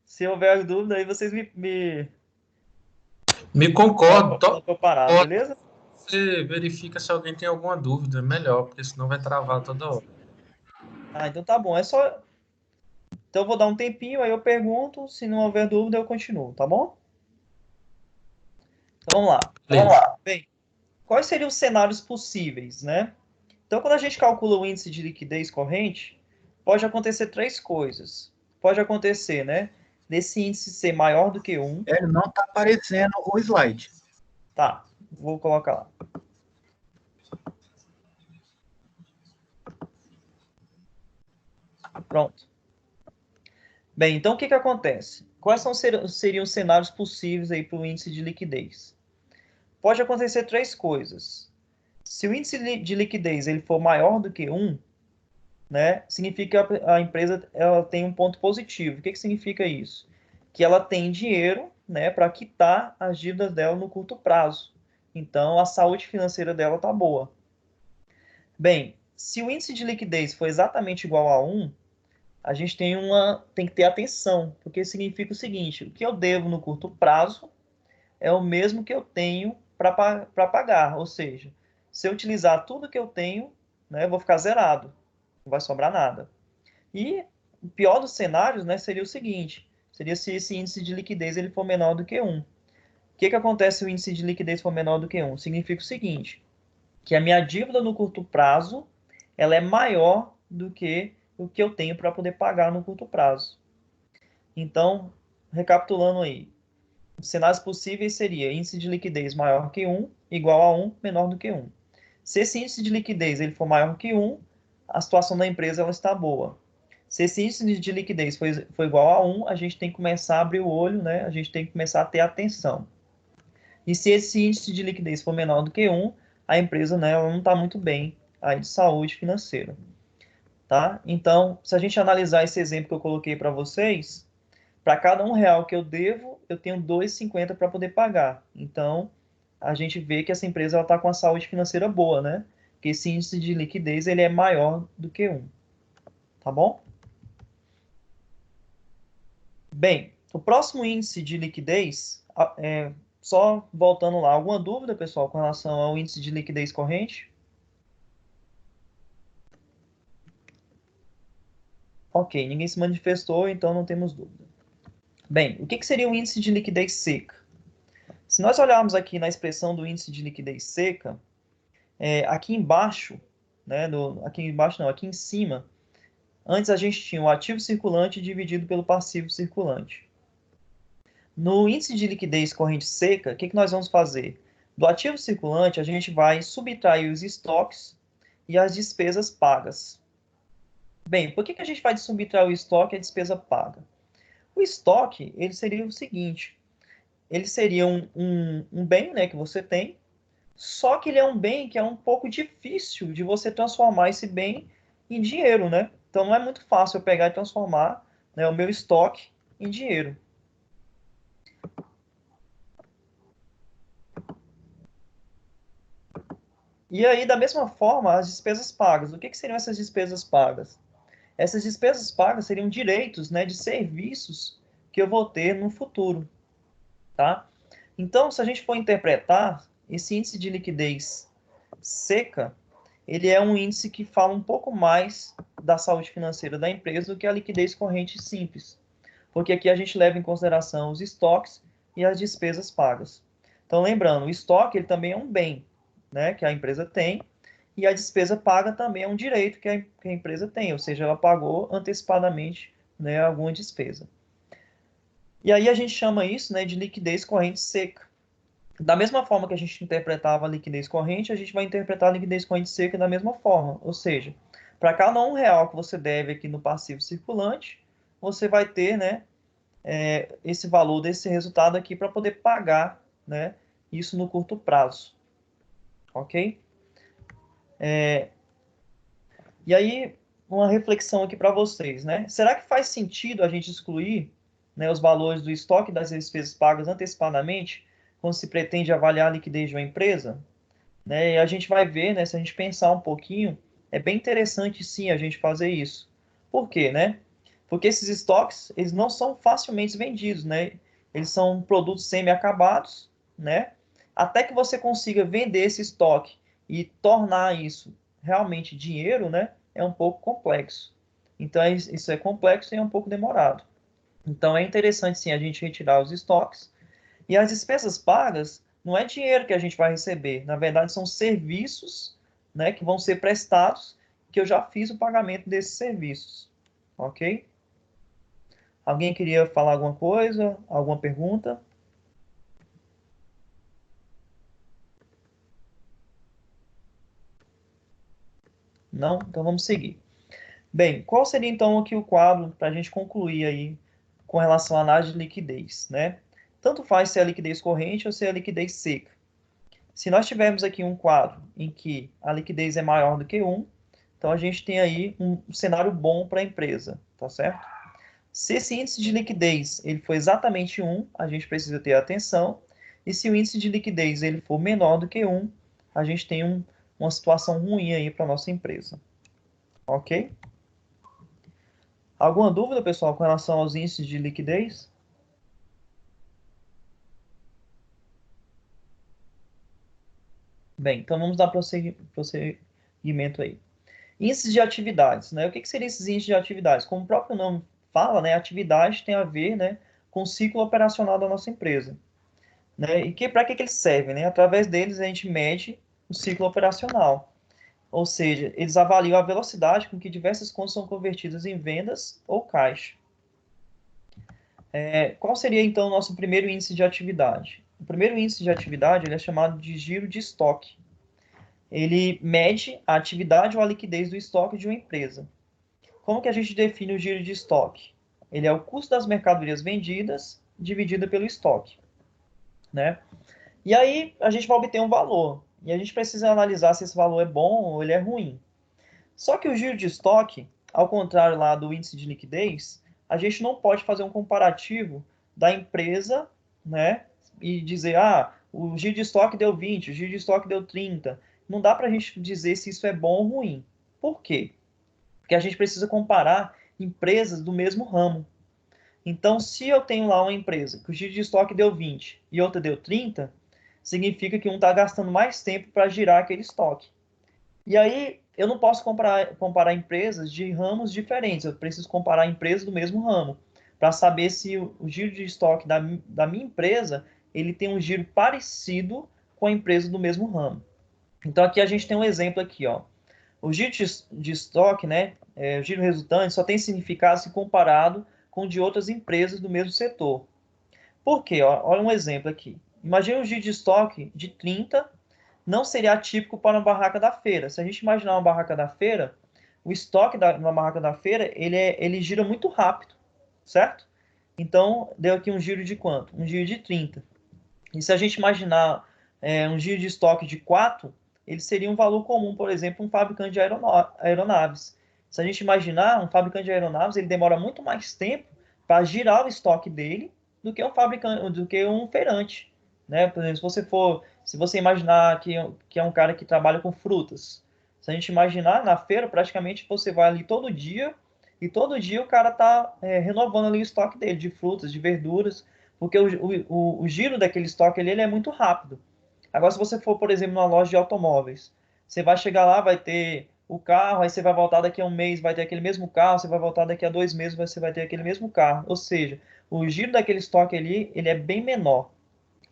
Se houver dúvida, aí vocês Me concordo. colocam parado, beleza? Você verifica se alguém tem alguma dúvida, é melhor, porque senão vai travar toda hora. Ah, então tá bom. É só. Então eu vou dar um tempinho, aí eu pergunto. Se não houver dúvida, eu continuo, tá bom? Então vamos lá. Beleza. Bem, quais seriam os cenários possíveis, né? Então, quando a gente calcula o índice de liquidez corrente, pode acontecer três coisas. Pode acontecer, né? Desse índice ser maior do que 1. Hélio, não tá aparecendo o slide. Tá, vou colocar lá. Pronto. Bem, então o que que acontece? Quais seriam os cenários possíveis aí para o índice de liquidez? Pode acontecer três coisas. Se o índice de liquidez ele for maior do que 1, né, significa que a empresa ela tem um ponto positivo. O que que significa isso? Que ela tem dinheiro, né, para quitar as dívidas dela no curto prazo. Então, a saúde financeira dela está boa. Bem, se o índice de liquidez for exatamente igual a 1, a gente tem que ter atenção, porque significa o seguinte: o que eu devo no curto prazo é o mesmo que eu tenho para pagar. Ou seja, se eu utilizar tudo que eu tenho, né, eu vou ficar zerado, não vai sobrar nada. E o pior dos cenários, né, seria o seguinte: seria se esse índice de liquidez ele for menor do que 1. O que que acontece se o índice de liquidez for menor do que 1? Significa o seguinte: que a minha dívida no curto prazo ela é maior do que o que eu tenho para poder pagar no curto prazo. Então, recapitulando aí, os cenários possíveis seria índice de liquidez maior que 1, igual a 1, menor do que 1. Se esse índice de liquidez ele for maior que 1, a situação da empresa ela está boa. Se esse índice de liquidez for igual a 1, a gente tem que começar a abrir o olho, né? A gente tem que começar a ter atenção. E se esse índice de liquidez for menor do que 1, a empresa, né, ela não está muito bem aí de saúde financeira. Tá? Então, se a gente analisar esse exemplo que eu coloquei para vocês, para cada R$1 que eu devo, eu tenho R$2,50 para poder pagar. Então, a gente vê que essa empresa está com a saúde financeira boa, né? Que esse índice de liquidez ele é maior do que 1. Tá bom? Bem, o próximo índice de liquidez, só voltando lá, alguma dúvida, pessoal, com relação ao índice de liquidez corrente? Ok, ninguém se manifestou, então não temos dúvida. Bem, o que seria o índice de liquidez seca? Se nós olharmos aqui na expressão do índice de liquidez seca, aqui embaixo, né, aqui em cima, antes a gente tinha o ativo circulante dividido pelo passivo circulante. No índice de liquidez corrente seca, o que nós vamos fazer? Do ativo circulante, a gente vai subtrair os estoques e as despesas pagas. Bem, por que a gente vai subtrair o estoque e a despesa paga? O estoque, ele seria o seguinte, ele seria um bem, né, que você tem, só que ele é um bem que é um pouco difícil de você transformar esse bem em dinheiro, né? Então não é muito fácil eu pegar e transformar, né, o meu estoque em dinheiro. E aí, da mesma forma, as despesas pagas. O que seriam essas despesas pagas? Essas despesas pagas seriam direitos, né, de serviços que eu vou ter no futuro, tá? Então, se a gente for interpretar, esse índice de liquidez seca, ele é um índice que fala um pouco mais da saúde financeira da empresa do que a liquidez corrente simples, porque aqui a gente leva em consideração os estoques e as despesas pagas. Então, lembrando, o estoque ele também é um bem, né, que a empresa tem, e a despesa paga também é um direito que a empresa tem, ou seja, ela pagou antecipadamente, né, alguma despesa. E aí a gente chama isso, né, de liquidez corrente seca. Da mesma forma que a gente interpretava a liquidez corrente, a gente vai interpretar a liquidez corrente seca da mesma forma, ou seja, para cada R$1 que você deve aqui no passivo circulante, você vai ter, né, esse valor desse resultado aqui para poder pagar, né, isso no curto prazo. Ok? E aí, uma reflexão aqui para vocês, né? Será que faz sentido a gente excluir, né, os valores do estoque das despesas pagas antecipadamente, quando se pretende avaliar a liquidez de uma empresa? Né? E a gente vai ver, né, se a gente pensar um pouquinho, é bem interessante sim a gente fazer isso. Por quê, né? Porque esses estoques, eles não são facilmente vendidos, né? Eles são produtos semi-acabados, né? Até que você consiga vender esse estoque e tornar isso realmente dinheiro, né? É um pouco complexo. Então, isso é complexo e é um pouco demorado. Então, é interessante sim a gente retirar os estoques. E as despesas pagas não é dinheiro que a gente vai receber. Na verdade, são serviços, né, que vão ser prestados, que eu já fiz o pagamento desses serviços. Ok? Alguém queria falar alguma coisa? Alguma pergunta? Não? Então vamos seguir. Bem, qual seria então aqui o quadro para a gente concluir aí com relação à análise de liquidez, né? Tanto faz se é a liquidez corrente ou se é a liquidez seca. Se nós tivermos aqui um quadro em que a liquidez é maior do que 1, então a gente tem aí um cenário bom para a empresa, tá certo? Se esse índice de liquidez ele for exatamente 1, a gente precisa ter atenção. E se o índice de liquidez ele for menor do que 1, a gente tem uma situação ruim aí para a nossa empresa. Ok? Alguma dúvida, pessoal, com relação aos índices de liquidez? Bem, então vamos dar prosseguimento aí. Índices de atividades, né? O que seriam esses índices de atividades? Como o próprio nome fala, né? Atividade tem a ver, né, com o ciclo operacional da nossa empresa, né? E para que eles servem, né? Através deles a gente mede o ciclo operacional. Ou seja, eles avaliam a velocidade com que diversas contas são convertidas em vendas ou caixa. Qual seria, então, o nosso primeiro índice de atividade? O primeiro índice de atividade ele é chamado de giro de estoque. Ele mede a atividade ou a liquidez do estoque de uma empresa. Como que a gente define o giro de estoque? Ele é o custo das mercadorias vendidas dividida pelo estoque, né? E aí a gente vai obter um valor. E a gente precisa analisar se esse valor é bom ou ele é ruim. Só que o giro de estoque, ao contrário lá do índice de liquidez, a gente não pode fazer um comparativo da empresa, né? E dizer, o giro de estoque deu 20, o giro de estoque deu 30. Não dá para a gente dizer se isso é bom ou ruim. Por quê? Porque a gente precisa comparar empresas do mesmo ramo. Então, se eu tenho lá uma empresa que o giro de estoque deu 20 e outra deu 30, significa que um está gastando mais tempo para girar aquele estoque. E aí, eu não posso comparar empresas de ramos diferentes, eu preciso comparar empresas do mesmo ramo, para saber se o giro de estoque da minha empresa ele tem um giro parecido com a empresa do mesmo ramo. Então, aqui a gente tem um exemplo aqui, ó. O giro de estoque, né, o giro resultante, só tem significado se comparado com o de outras empresas do mesmo setor. Por quê? Olha um exemplo aqui. Imagina um giro de estoque de 30, não seria atípico para uma barraca da feira. Se a gente imaginar uma barraca da feira, o estoque uma barraca da feira, ele gira muito rápido, certo? Então, deu aqui um giro de quanto? Um giro de 30. E se a gente imaginar um giro de estoque de 4, ele seria um valor comum, por exemplo, um fabricante de aeronaves. Se a gente imaginar, um fabricante de aeronaves, ele demora muito mais tempo para girar o estoque dele do que um fabricante, do que um feirante, né? Por exemplo, se você imaginar que é um cara que trabalha com frutas, se a gente imaginar na feira, praticamente você vai ali todo dia e todo dia o cara está renovando ali o estoque dele de frutas, de verduras, porque o giro daquele estoque ele é muito rápido. Agora, se você for, por exemplo, numa loja de automóveis, você vai chegar lá, vai ter o carro, aí você vai voltar daqui a um mês, vai ter aquele mesmo carro, você vai voltar daqui a 2 meses, você vai ter aquele mesmo carro. Ou seja, o giro daquele estoque ali, ele é bem menor.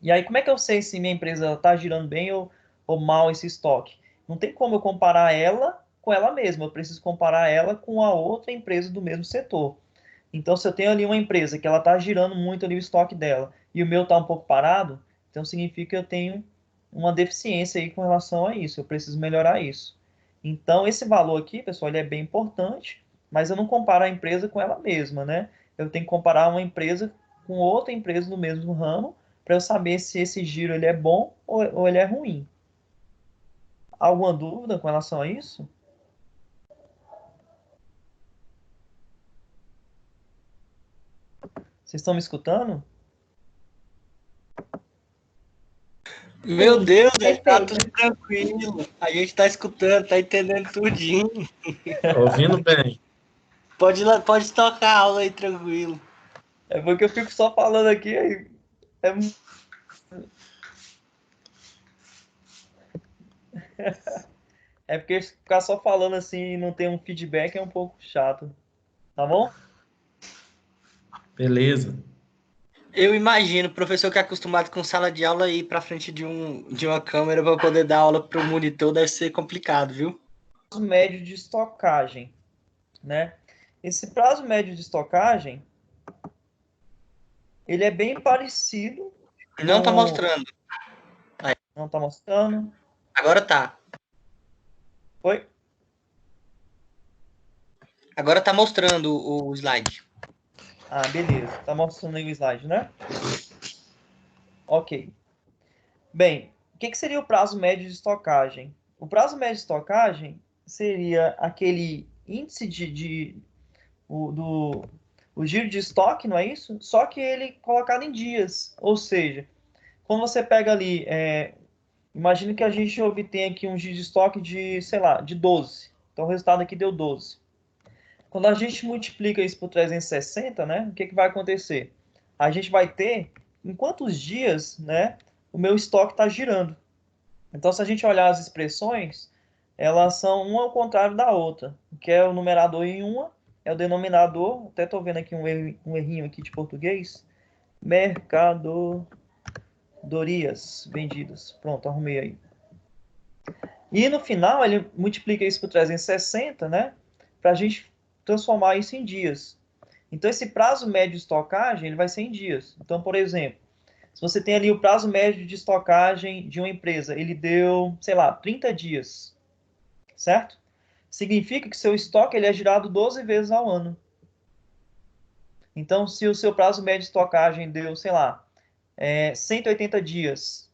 E aí, como é que eu sei se minha empresa está girando bem ou mal esse estoque? Não tem como eu comparar ela com ela mesma, eu preciso comparar ela com a outra empresa do mesmo setor. Então, se eu tenho ali uma empresa que ela está girando muito ali o estoque dela e o meu está um pouco parado, então significa que eu tenho uma deficiência aí com relação a isso. Eu preciso melhorar isso. Então, esse valor aqui, pessoal, ele é bem importante, mas eu não comparo a empresa com ela mesma, né? Eu tenho que comparar uma empresa com outra empresa do mesmo ramo para eu saber se esse giro ele é bom ou ele é ruim. Alguma dúvida com relação a isso? Vocês estão me escutando? Meu Sim, Deus, tá perfeito. tudo tranquilo. A gente tá escutando, tá entendendo tudinho. Ouvindo bem. Pode ir lá, pode tocar a aula aí tranquilo. É porque eu fico só falando aqui, é É porque ficar só falando assim e não ter um feedback é um pouco chato. Tá bom? Beleza. Eu imagino, professor que é acostumado com sala de aula ir pra frente de uma câmera para poder dar aula pro monitor deve ser complicado, viu? Prazo médio de estocagem, né? Esse prazo médio de estocagem, ele é bem parecido Não tá com... mostrando. Não tá mostrando? Agora tá. Oi? Agora tá mostrando o slide. Ah, beleza. Tá mostrando aí o slide, né? Ok. Bem, o que seria o prazo médio de estocagem? O prazo médio de estocagem seria aquele índice o giro de estoque, não é isso? Só que ele colocado em dias. Ou seja, quando você pega ali, imagina que a gente obtém aqui um giro de estoque de, sei lá, de 12. Então o resultado aqui deu 12. Quando a gente multiplica isso por 360, né, o que vai acontecer? A gente vai ter em quantos dias, né, o meu estoque está girando. Então, se a gente olhar as expressões, elas são uma ao contrário da outra. O que é o numerador em uma é o denominador. Até estou vendo aqui um errinho aqui de português. Mercadorias vendidas. Pronto, arrumei aí. E no final, ele multiplica isso por 360, né? Para a gente transformar isso em dias. Então, esse prazo médio de estocagem, ele vai ser em dias. Então, por exemplo, se você tem ali o prazo médio de estocagem de uma empresa, ele deu, sei lá, 30 dias, certo? Significa que seu estoque ele é girado 12 vezes ao ano. Então, se o seu prazo médio de estocagem deu, sei lá, 180 dias,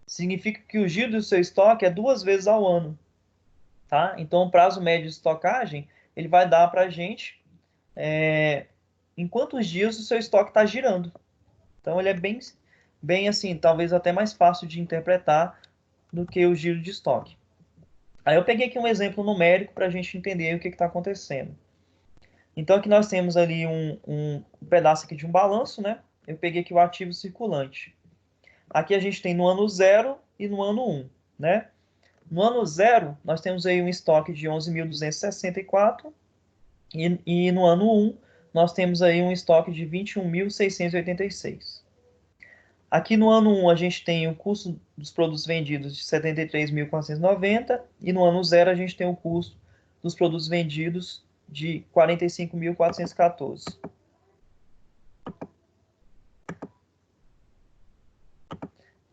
significa que o giro do seu estoque é 2 vezes ao ano, tá? Então, o prazo médio de estocagem, ele vai dar para a gente em quantos dias o seu estoque está girando. Então, ele é bem assim, talvez até mais fácil de interpretar do que o giro de estoque. Aí eu peguei aqui um exemplo numérico para a gente entender o que está acontecendo. Então, aqui nós temos ali um pedaço aqui de um balanço, né? Eu peguei aqui o ativo circulante. Aqui a gente tem no ano 0 e no ano 1, né? No ano 0, nós temos aí um estoque de 11.264 e no ano 1, nós temos aí um estoque de 21.686. Aqui no ano 1, a gente tem o custo dos produtos vendidos de 73.490 e no ano 0, a gente tem o custo dos produtos vendidos de 45.414.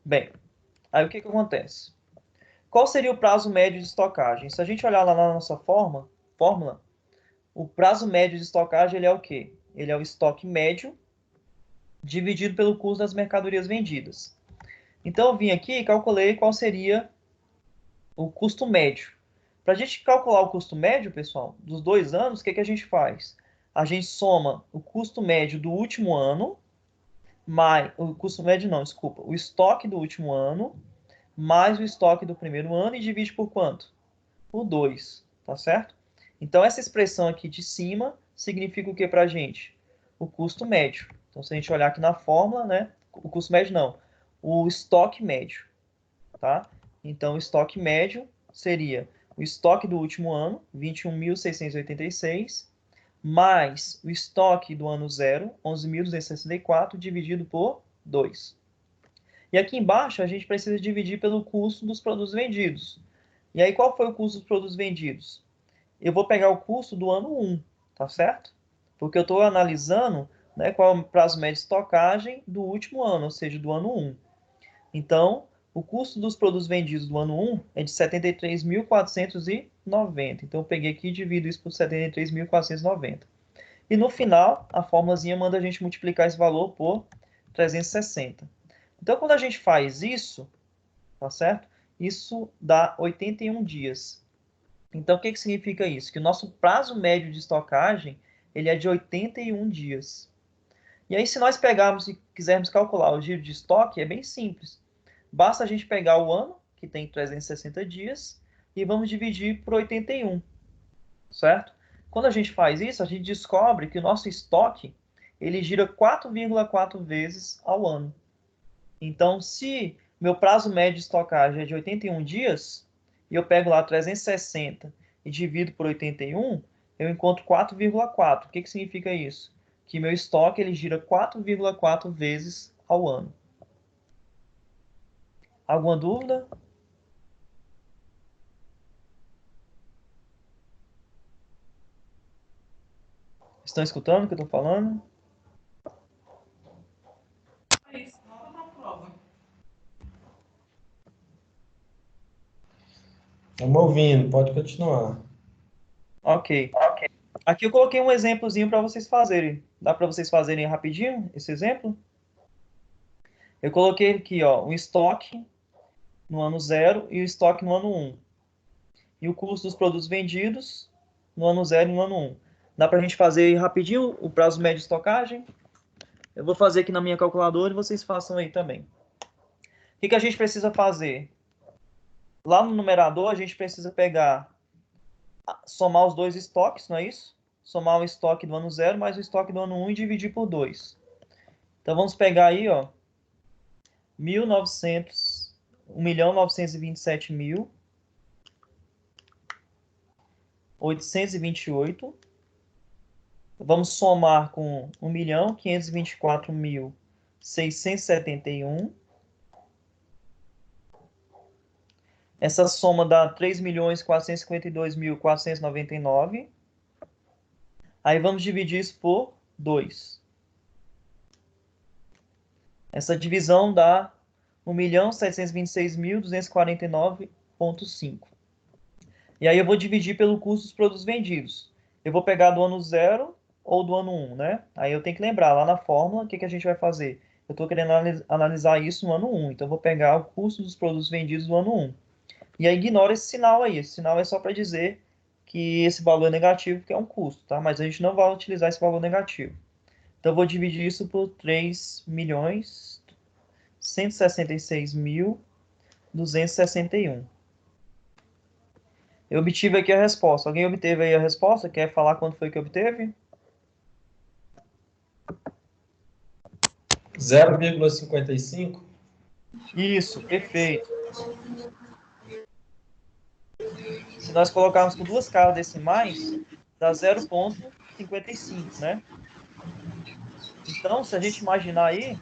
Bem, aí o que acontece? Qual seria o prazo médio de estocagem? Se a gente olhar lá na nossa fórmula, o prazo médio de estocagem ele é o quê? Ele é o estoque médio dividido pelo custo das mercadorias vendidas. Então, eu vim aqui e calculei qual seria o custo médio. Para a gente calcular o custo médio, pessoal, dos 2 anos, o que a gente faz? A gente soma o custo médio do último ano, mais o custo médio não, desculpa, o estoque do último ano, mais o estoque do primeiro ano e divide por quanto? Por 2, tá certo? Então, essa expressão aqui de cima significa o que para a gente? O custo médio. Então, se a gente olhar aqui na fórmula, né? O custo médio não, o estoque médio, tá? Então, o estoque médio seria o estoque do último ano, 21.686, mais o estoque do ano 0, 11.264, dividido por 2. E aqui embaixo, a gente precisa dividir pelo custo dos produtos vendidos. E aí, qual foi o custo dos produtos vendidos? Eu vou pegar o custo do ano 1, tá certo? Porque eu estou analisando, né, qual é o prazo médio de estocagem do último ano, ou seja, do ano 1. Então, o custo dos produtos vendidos do ano 1 é de 73.490. Então, eu peguei aqui e divido isso por 73.490. E no final, a formulazinha manda a gente multiplicar esse valor por 360. Então, quando a gente faz isso, tá certo? Isso dá 81 dias. Então, o que significa isso? Que o nosso prazo médio de estocagem ele é de 81 dias. E aí, se nós pegarmos e quisermos calcular o giro de estoque, é bem simples. Basta a gente pegar o ano, que tem 360 dias, e vamos dividir por 81, certo? Quando a gente faz isso, a gente descobre que o nosso estoque ele gira 4,4 vezes ao ano. Então, se meu prazo médio de estocagem é de 81 dias, e eu pego lá 360 e divido por 81, eu encontro 4,4. O que significa isso? Que meu estoque ele gira 4,4 vezes ao ano. Alguma dúvida? Estão escutando o que eu estou falando? É isso, nota pra prova. Estamos ouvindo, pode continuar. Ok. Aqui eu coloquei um exemplozinho para vocês fazerem. Dá para vocês fazerem rapidinho esse exemplo? Eu coloquei aqui, ó, um estoque no ano 0 e o estoque no ano 1. E o custo dos produtos vendidos no ano 0 e no ano 1. Dá para a gente fazer rapidinho o prazo médio de estocagem? Eu vou fazer aqui na minha calculadora e vocês façam aí também. O que a gente precisa fazer? Lá no numerador, a gente precisa somar os dois estoques, não é isso? Somar o estoque do ano 0 mais o estoque do ano 1 e dividir por 2. Então, vamos pegar aí, ó, 1.927.828. Vamos somar com 1.524.671. Essa soma dá 3.452.499. Aí vamos dividir isso por 2. Essa divisão dá 1.726.249,5. E aí eu vou dividir pelo custo dos produtos vendidos. Eu vou pegar do ano 0 ou do ano 1, né? Aí eu tenho que lembrar, lá na fórmula, o que a gente vai fazer? Eu estou querendo analisar isso no ano 1, então eu vou pegar o custo dos produtos vendidos do ano 1. E aí ignora esse sinal aí. Esse sinal é só para dizer que esse valor é negativo, que é um custo, tá? Mas a gente não vai utilizar esse valor negativo. Então eu vou dividir isso por 3.166.261. Eu obtive aqui a resposta. Alguém obteve aí a resposta? Quer falar quanto foi que obteve? 0,55. Isso, perfeito. Se nós colocarmos com duas casas decimais, dá 0,55, né? Então, se a gente imaginar aí,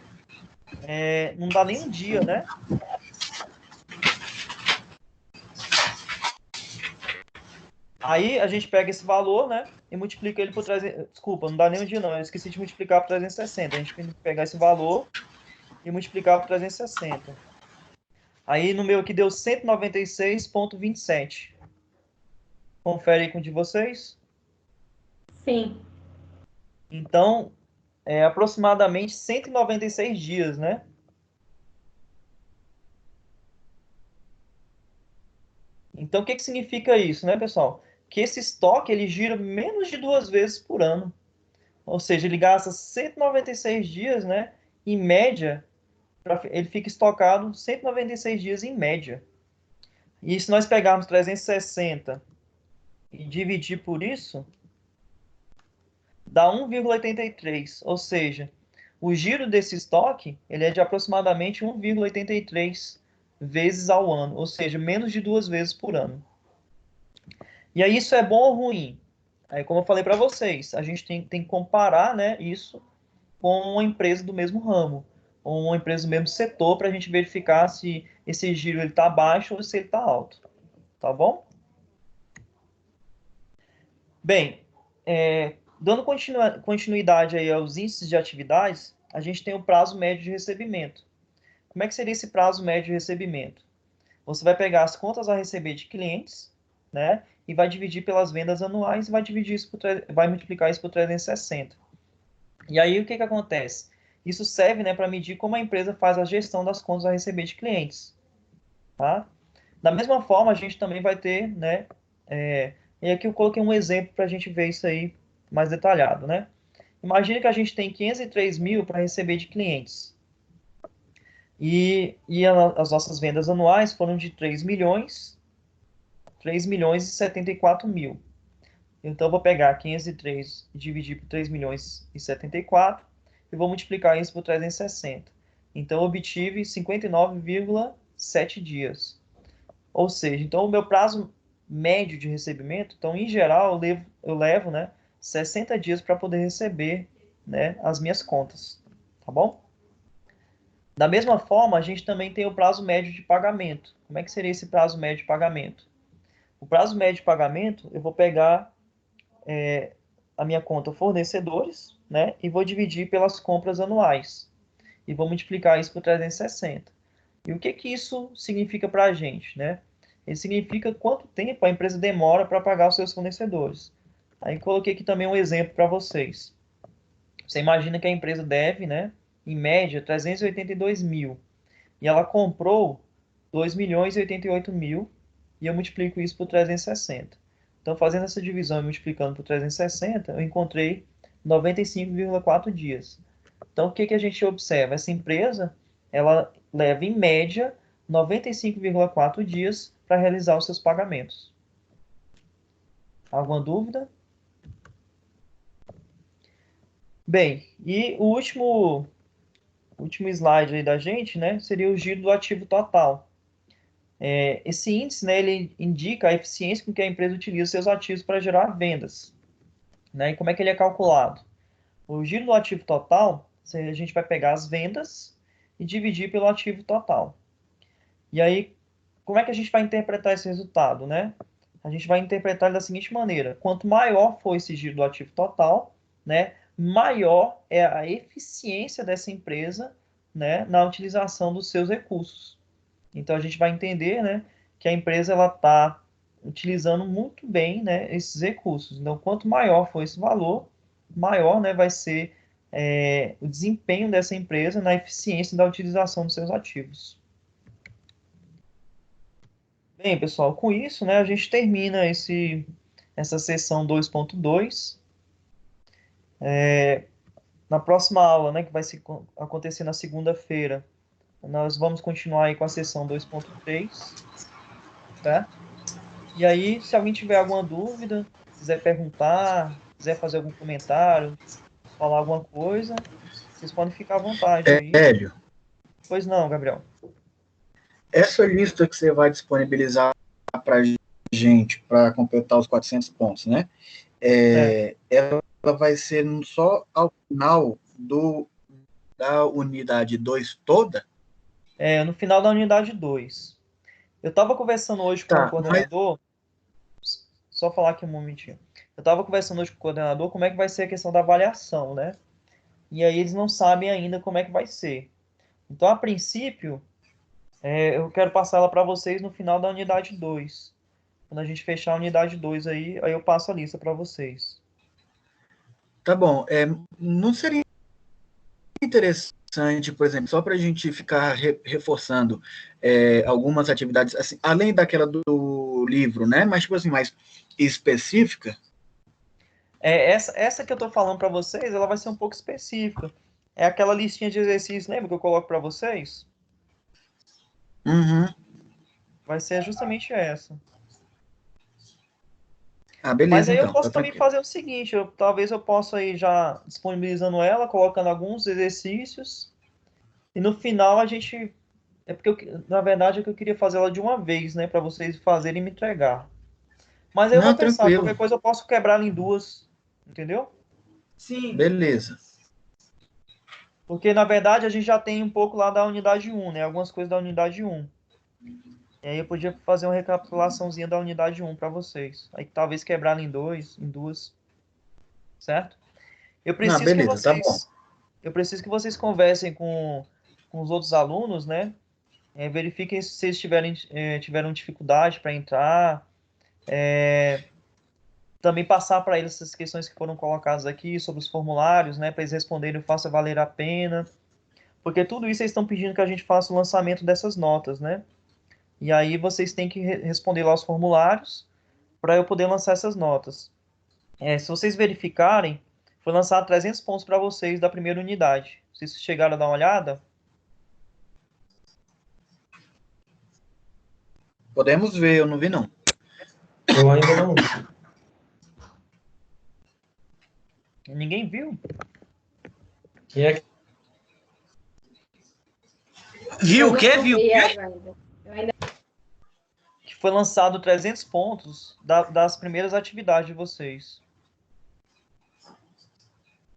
não dá nem um dia, né? Aí a gente pega esse valor, né? E multiplica ele por 300. Desculpa, não dá nem um dia não. Eu esqueci de multiplicar por 360. A gente tem que pegar esse valor e multiplicar por 360. Aí no meu aqui deu 196,27. Confere aí com o de vocês. Sim. Então, é aproximadamente 196 dias, né? Então, o que significa isso, né, pessoal? Que esse estoque, ele gira menos de 2 vezes por ano. Ou seja, ele gasta 196 dias, né? Em média, ele fica estocado 196 dias em média. E se nós pegarmos 360 e dividir por isso, dá 1,83. Ou seja, o giro desse estoque, ele é de aproximadamente 1,83 vezes ao ano. Ou seja, menos de 2 vezes por ano. E aí isso é bom ou ruim? Aí, como eu falei para vocês, a gente tem que comparar, né, isso com uma empresa do mesmo ramo, ou uma empresa do mesmo setor, para a gente verificar se esse giro está baixo ou se ele está alto. Tá bom? Bem, dando continuidade aí aos índices de atividades, a gente tem o prazo médio de recebimento. Como é que seria esse prazo médio de recebimento? Você vai pegar as contas a receber de clientes, né, e vai dividir pelas vendas anuais e vai dividir isso vai multiplicar isso por 360. E aí o que acontece? Isso serve, né, para medir como a empresa faz a gestão das contas a receber de clientes. Tá? Da mesma forma, a gente também vai ter, né, e aqui eu coloquei um exemplo para a gente ver isso aí mais detalhado, né? Imagine que a gente tem 503 mil para receber de clientes. E as nossas vendas anuais foram de 3 milhões e 74 mil. Então, eu vou pegar 503 e dividir por 3 milhões e 74 e vou multiplicar isso por 360. Então, eu obtive 59,7 dias. Ou seja, então o meu prazo médio de recebimento, então em geral eu levo, né, 60 dias para poder receber, né, as minhas contas, tá bom? Da mesma forma, a gente também tem o prazo médio de pagamento. Como é que seria esse prazo médio de pagamento? O prazo médio de pagamento, eu vou pegar a minha conta fornecedores, né, e vou dividir pelas compras anuais. E vou multiplicar isso por 360. E o que isso significa para a gente, né? Ele significa quanto tempo a empresa demora para pagar os seus fornecedores. Aí coloquei aqui também um exemplo para vocês. Você imagina que a empresa deve, né, em média, 382 mil. E ela comprou 2 milhões e 88 mil. E eu multiplico isso por 360. Então, fazendo essa divisão e multiplicando por 360, eu encontrei 95,4 dias. Então, o que a gente observa? Essa empresa, ela leva, em média, 95,4 dias para realizar os seus pagamentos. Alguma dúvida? Bem, e o último slide aí da gente, né, seria o giro do ativo total. Esse índice, né, ele indica a eficiência com que a empresa utiliza seus ativos para gerar vendas. Né? E como é que ele é calculado? O giro do ativo total, a gente vai pegar as vendas e dividir pelo ativo total. E aí, como é que a gente vai interpretar esse resultado, né? A gente vai interpretar da seguinte maneira: quanto maior for esse giro do ativo total, né, maior é a eficiência dessa empresa, né, na utilização dos seus recursos. Então, a gente vai entender, né, que a empresa está utilizando muito bem, né, esses recursos. Então, quanto maior for esse valor, maior, né, vai ser o desempenho dessa empresa na eficiência da utilização dos seus ativos. Bem, pessoal, com isso, né, a gente termina essa sessão 2.2. Na próxima aula, né, que vai acontecer na segunda-feira, nós vamos continuar aí com a sessão 2.3, tá? E aí, se alguém tiver alguma dúvida, quiser perguntar, quiser fazer algum comentário, falar alguma coisa, vocês podem ficar à vontade aí. Hélio, Pois não, Gabriel. essa lista que você vai disponibilizar para gente, para completar os 400 pontos, né? Ela vai ser só ao final da unidade 2 toda? No final da unidade 2. Eu estava conversando hoje com o coordenador, só falar aqui um momentinho. Eu estava conversando hoje com o coordenador como é que vai ser a questão da avaliação, né? E aí eles não sabem ainda como é que vai ser. Então, a princípio, eu quero passar ela para vocês no final da unidade 2. Quando a gente fechar a unidade 2 aí eu passo a lista para vocês. Tá bom. Não seria interessante, por exemplo, só para a gente ficar reforçando algumas atividades, assim, além daquela do livro, né? Mas, tipo assim, mais específica? Essa que eu estou falando para vocês, ela vai ser um pouco específica. É aquela listinha de exercícios, lembra que eu coloco para vocês? Uhum. Vai ser justamente essa. Beleza, mas aí eu então, posso tá também fazer o seguinte, talvez eu possa ir já disponibilizando ela, colocando alguns exercícios, e no final a gente... porque, na verdade, é que eu queria fazer ela de uma vez, né, para vocês fazerem e me entregar. Mas aí eu Não, vou pensar, tranquilo. qualquer coisa eu posso quebrar ela em duas, entendeu? Sim. Beleza. Porque, na verdade, a gente já tem um pouco lá da unidade 1, né, algumas coisas da unidade 1. E aí eu podia fazer uma recapitulaçãozinha da unidade 1 para vocês. Aí talvez quebrar ela em duas, certo? Eu preciso que Beleza, tá bom. vocês conversem com os outros alunos, né? Verifiquem se eles tiveram dificuldade para entrar. Também passar para eles essas questões que foram colocadas aqui sobre os formulários, né? Para eles responderem, faça valer a pena. Porque tudo isso eles estão pedindo que a gente faça o lançamento dessas notas, né? E aí vocês têm que responder lá os formulários para eu poder lançar essas notas. Se vocês verificarem, foi lançado 300 pontos para vocês da primeira unidade. Vocês chegaram a dar uma olhada? Podemos ver, eu não vi, não. Eu ainda não vi. Ninguém viu? Quem é que... Viu o quê? Viu? Que foi lançado 300 pontos das primeiras atividades de vocês.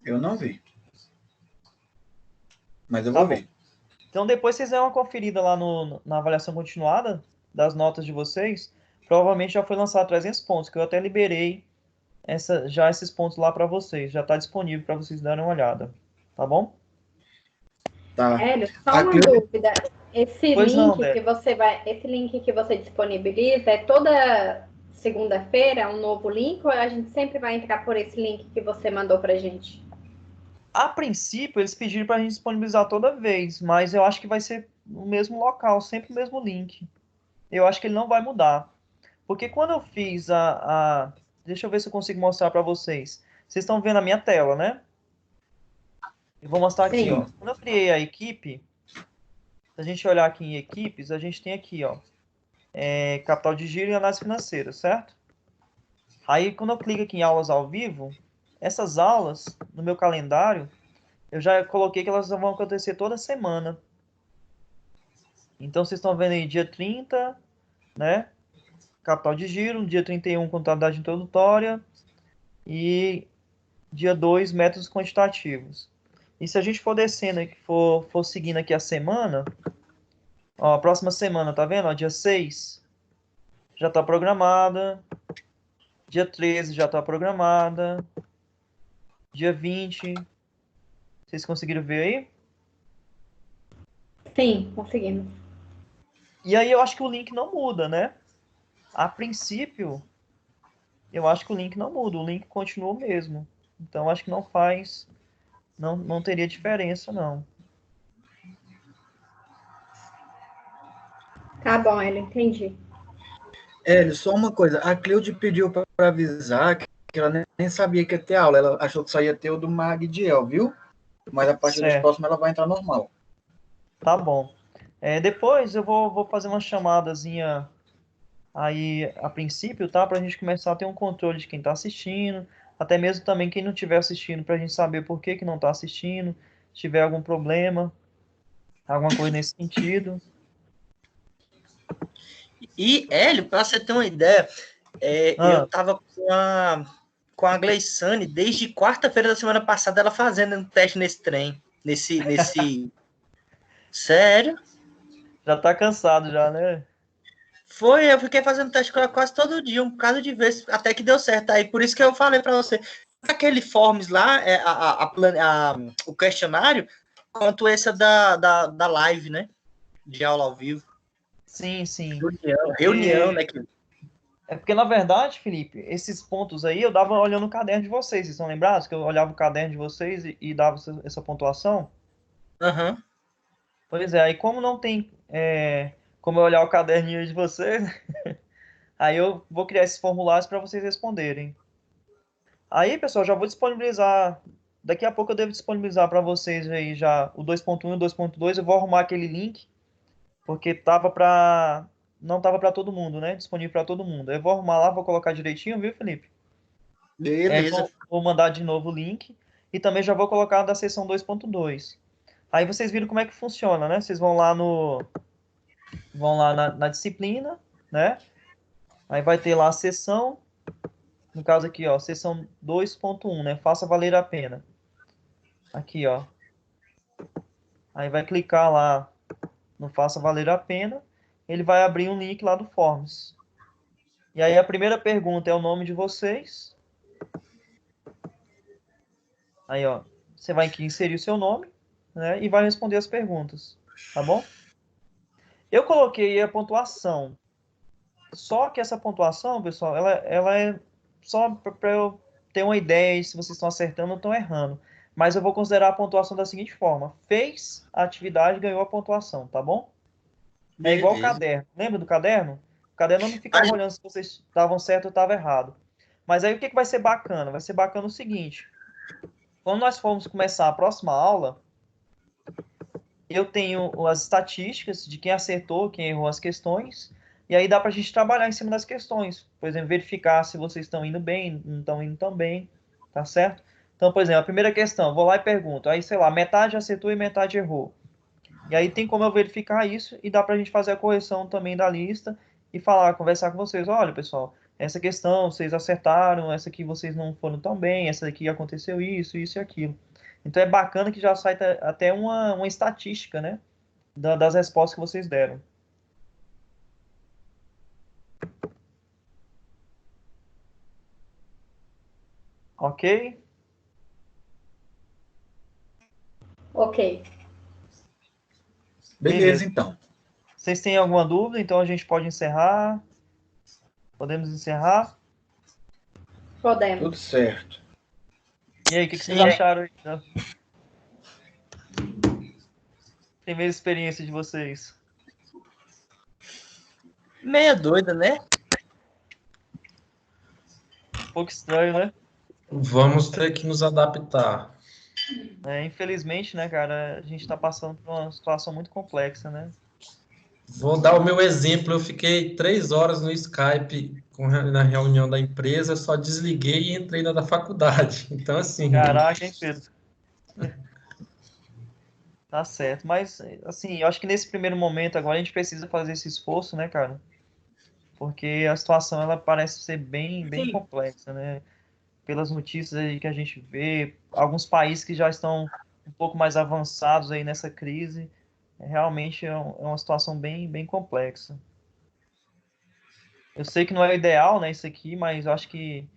Eu não vi. Mas eu Tá vou bom. ver. Então, depois vocês dão uma conferida lá na avaliação continuada das notas de vocês. Provavelmente já foi lançado 300 pontos, que eu até liberei já esses pontos lá para vocês. Já está disponível para vocês darem uma olhada. Tá bom? Tá. Hélio, só uma dúvida. Esse link que você disponibiliza é toda segunda-feira um novo link ou a gente sempre vai entrar por esse link que você mandou pra gente? A princípio, eles pediram para a gente disponibilizar toda vez, mas eu acho que vai ser no mesmo local, sempre o mesmo link. Eu acho que ele não vai mudar. Porque quando eu fiz deixa eu ver se eu consigo mostrar para vocês. Vocês estão vendo a minha tela, né? Eu vou mostrar aqui, ó. Quando eu criei a equipe, se a gente olhar aqui em equipes, a gente tem aqui, ó, capital de giro e análise financeira, certo? Aí, quando eu clico aqui em aulas ao vivo, essas aulas, no meu calendário, eu já coloquei que elas vão acontecer toda semana. Então, vocês estão vendo aí dia 30, né? Capital de giro, dia 31, contabilidade introdutória e dia 2, métodos quantitativos. E se a gente for descendo aqui, for seguindo aqui a semana, ó, a próxima semana, tá vendo? Ó, dia 6 já está programada, dia 13 já está programada, dia 20. Vocês conseguiram ver aí? Sim, conseguimos. E aí eu acho que o link não muda, né? A princípio, eu acho que o link não muda, o link continua o mesmo. Então acho que não faz, não teria diferença, não. Tá bom, Hélio, entendi. Hélio, só uma coisa. A Cleude pediu para avisar que ela nem sabia que ia ter aula. Ela achou que só ia ter o do Magdiel, viu? Mas a partir dos Certo, próximos ela vai entrar normal. tá bom. Depois eu vou fazer uma chamadazinha aí a princípio, tá? Pra gente começar a ter um controle de quem tá assistindo, até mesmo também quem não estiver assistindo, pra gente saber por que que não tá assistindo, se tiver algum problema, alguma coisa nesse sentido. E, Hélio, para você ter uma ideia, eu Ah, tava com a Gleissane desde quarta-feira da semana passada, ela fazendo um teste nesse trem. Sério? já tá cansado já, né? Foi, eu fiquei fazendo teste com ela quase todo dia, um bocado de vezes, até que deu certo. Aí, por isso que eu falei para você, aquele forms lá, o questionário, quanto essa da live, né? De aula ao vivo. Sim, sim. Reunião, né? É porque, na verdade, Felipe, esses pontos aí eu dava olhando o caderno de vocês. Vocês estão lembrados que eu olhava o caderno de vocês e dava essa pontuação? Aham. Pois é, aí como não tem como eu olhar o caderninho de vocês, aí eu vou criar esses formulários para vocês responderem. Aí, pessoal, já vou disponibilizar. Daqui a pouco eu devo disponibilizar para vocês aí já o 2.1 e o 2.2. Eu vou arrumar aquele link, porque não tava para todo mundo, né? Disponível para todo mundo. Eu vou arrumar lá, vou colocar direitinho, viu, Felipe? Beleza. Vou mandar de novo o link e também já vou colocar da seção 2.2. Aí vocês viram como é que funciona, né? Vocês vão lá na disciplina, né? Aí vai ter lá a seção, no caso aqui, ó, seção 2.1, né? Faça valer a pena. Aqui, ó. Aí vai clicar lá no Faça Valer a Pena, ele vai abrir um link lá do Forms. E aí a primeira pergunta é o nome de vocês. Aí, ó, você vai aqui inserir o seu nome, né, e vai responder as perguntas, tá bom? Eu coloquei a pontuação. Só que essa pontuação, pessoal, ela é só para eu ter uma ideia se vocês estão acertando ou estão errando. Mas eu vou considerar a pontuação da seguinte forma: fez a atividade, ganhou a pontuação, tá bom? É igual o Beleza. caderno. Lembra do caderno? O caderno eu não ficava Aí, olhando se vocês estavam certo ou estavam errado. Mas aí o que vai ser bacana? Vai ser bacana o seguinte: quando nós formos começar a próxima aula, eu tenho as estatísticas de quem acertou, quem errou as questões, e aí dá para a gente trabalhar em cima das questões. Por exemplo, verificar se vocês estão indo bem, não estão indo tão bem, tá certo? Então, por exemplo, a primeira questão, vou lá e pergunto, aí sei lá, metade acertou e metade errou. E aí tem como eu verificar isso e dá para a gente fazer a correção também da lista e falar, conversar com vocês. Olha, pessoal, essa questão vocês acertaram, essa aqui vocês não foram tão bem, essa aqui aconteceu isso e aquilo. Então é bacana que já sai até uma estatística, né, das respostas que vocês deram. Ok? Ok. Beleza, então. Vocês têm alguma dúvida? Então a gente pode encerrar. Podemos encerrar? Podemos. Tudo certo. E aí, o que vocês acharam aí da primeira experiência de vocês? meia doida, né? Um pouco estranho, né? Vamos ter que nos adaptar. Infelizmente, né, cara, a gente está passando por uma situação muito complexa, né? Vou dar o meu exemplo. Eu fiquei 3 horas no Skype na reunião da empresa, só desliguei e entrei na da faculdade. Então, assim, Caraca, hein, Pedro? Tá certo. Mas, assim, eu acho que nesse primeiro momento agora a gente precisa fazer esse esforço, né, cara? Porque a situação, ela parece ser bem Sim. complexa, né? Pelas notícias aí que a gente vê, alguns países que já estão um pouco mais avançados aí nessa crise, realmente é uma situação bem complexa. Eu sei que não é o ideal, né, isso aqui, mas eu acho que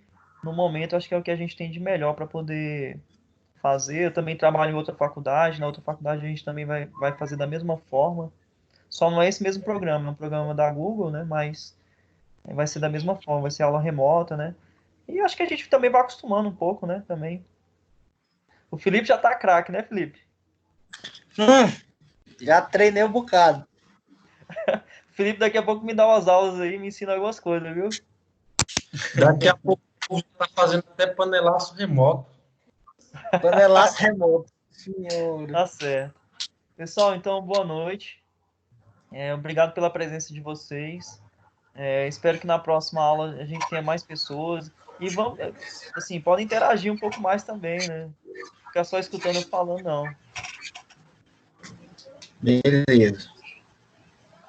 no momento, acho que é o que a gente tem de melhor para poder fazer. Eu também trabalho em outra faculdade, na outra faculdade a gente também vai fazer da mesma forma. Só não é esse mesmo programa, é um programa da Google, né? Mas vai ser da mesma forma, vai ser aula remota, né? E acho que a gente também vai acostumando um pouco, né? Também. O Felipe já tá craque, né, Felipe? Já treinei um bocado. O Felipe daqui a pouco me dá umas aulas aí, me ensina algumas coisas, viu? Daqui a pouco o povo tá fazendo até panelaço remoto. Panelaço remoto. Senhora. Tá certo. Pessoal, então, boa noite. Obrigado pela presença de vocês. Espero que na próxima aula a gente tenha mais pessoas. E vamos, assim, podem interagir um pouco mais também, né? Ficar só escutando eu falando, não. Beleza.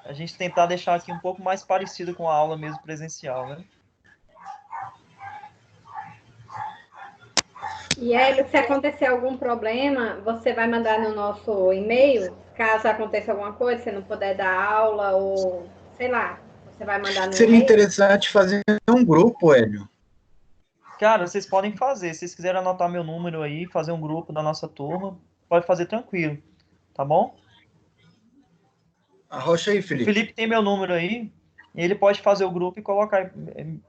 A gente tentar deixar aqui um pouco mais parecido com a aula mesmo presencial, né? E Hélio, se acontecer algum problema, você vai mandar no nosso e-mail, caso aconteça alguma coisa, você não puder dar aula ou, sei lá, você vai mandar no Seria e-mail? interessante fazer um grupo, Hélio. Cara, vocês podem fazer. Se vocês quiserem anotar meu número aí, fazer um grupo da nossa turma, pode fazer tranquilo, tá bom? Arrocha aí, O Felipe. Felipe tem meu número aí, e ele pode fazer o grupo e colocar,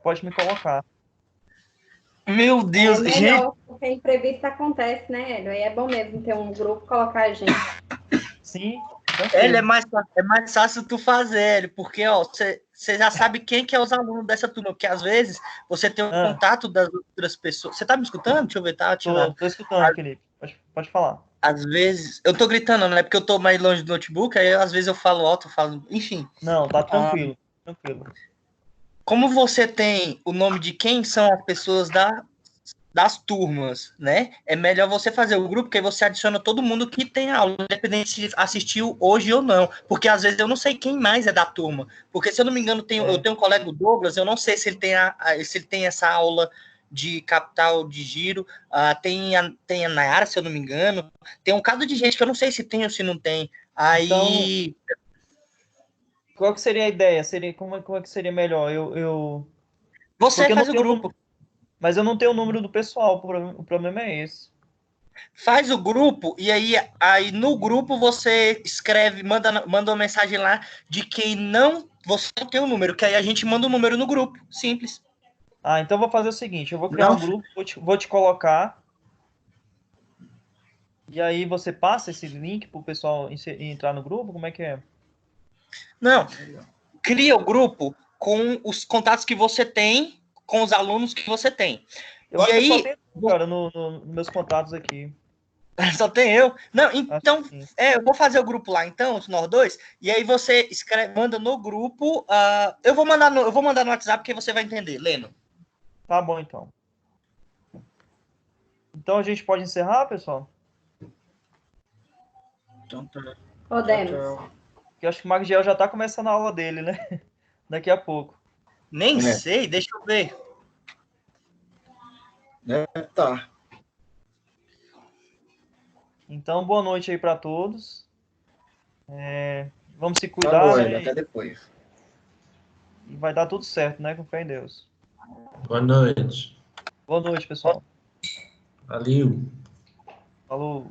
pode me colocar. Meu Deus, É gente. melhor, porque imprevisto acontece, né, Hélio? Aí é bom mesmo ter um grupo, colocar a gente. Sim, Ele tranquilo. é mais fácil tu fazer, ele, porque ó, você já sabe quem que é os alunos dessa turma, porque às vezes você tem o contato das outras pessoas. Você tá me escutando? Deixa eu ver, tá tirando. Tô escutando, Felipe. Pode falar. Às vezes, eu tô gritando, não é porque eu tô mais longe do notebook, aí às vezes eu falo alto, eu falo, enfim. Não, tá tranquilo, tranquilo. Como você tem o nome de quem são as pessoas das turmas, né? É melhor você fazer o grupo, que aí você adiciona todo mundo que tem aula, independente se assistiu hoje ou não. Porque às vezes eu não sei quem mais é da turma. Porque, se eu não me engano, eu tenho um colega, o Douglas, eu não sei se ele tem essa aula de capital de giro. Tem a Nayara, se eu não me engano. Tem um bocado de gente que eu não sei se tem ou se não tem. Aí. Então, qual que seria a ideia? Como é que seria melhor? Você Porque eu não faz o tenho grupo. mas eu não tenho o número do pessoal, o problema é esse. Faz o grupo e aí no grupo você escreve, manda uma mensagem lá de quem você não tem o número, que aí a gente manda o número no grupo, simples. Então eu vou fazer o seguinte, eu vou criar Não, um grupo, vou te colocar, e aí você passa esse link pro pessoal entrar no grupo, como é que é? Não, cria o grupo com os contatos que você tem, com os alunos que você tem. Eu E acho que eu só aí, tenho, cara, nos meus contatos aqui. só tem eu. Não, Acho então, que sim. eu vou fazer o grupo lá, então, nós dois, e aí você escreve, manda no grupo, eu vou mandar no WhatsApp que você vai entender, lendo. Tá bom, então. Então a gente pode encerrar, pessoal? Então tá. Podemos. Tchau. Porque eu acho que o Magdiel já tá começando a aula dele, né? Daqui a pouco. Nem sei, deixa eu ver. Tá. Então, boa noite aí para todos. Vamos se cuidar, Falou, né? Hélio. Até depois. E vai dar tudo certo, né? Com fé em Deus. Boa noite. Boa noite, pessoal. Valeu. Falou.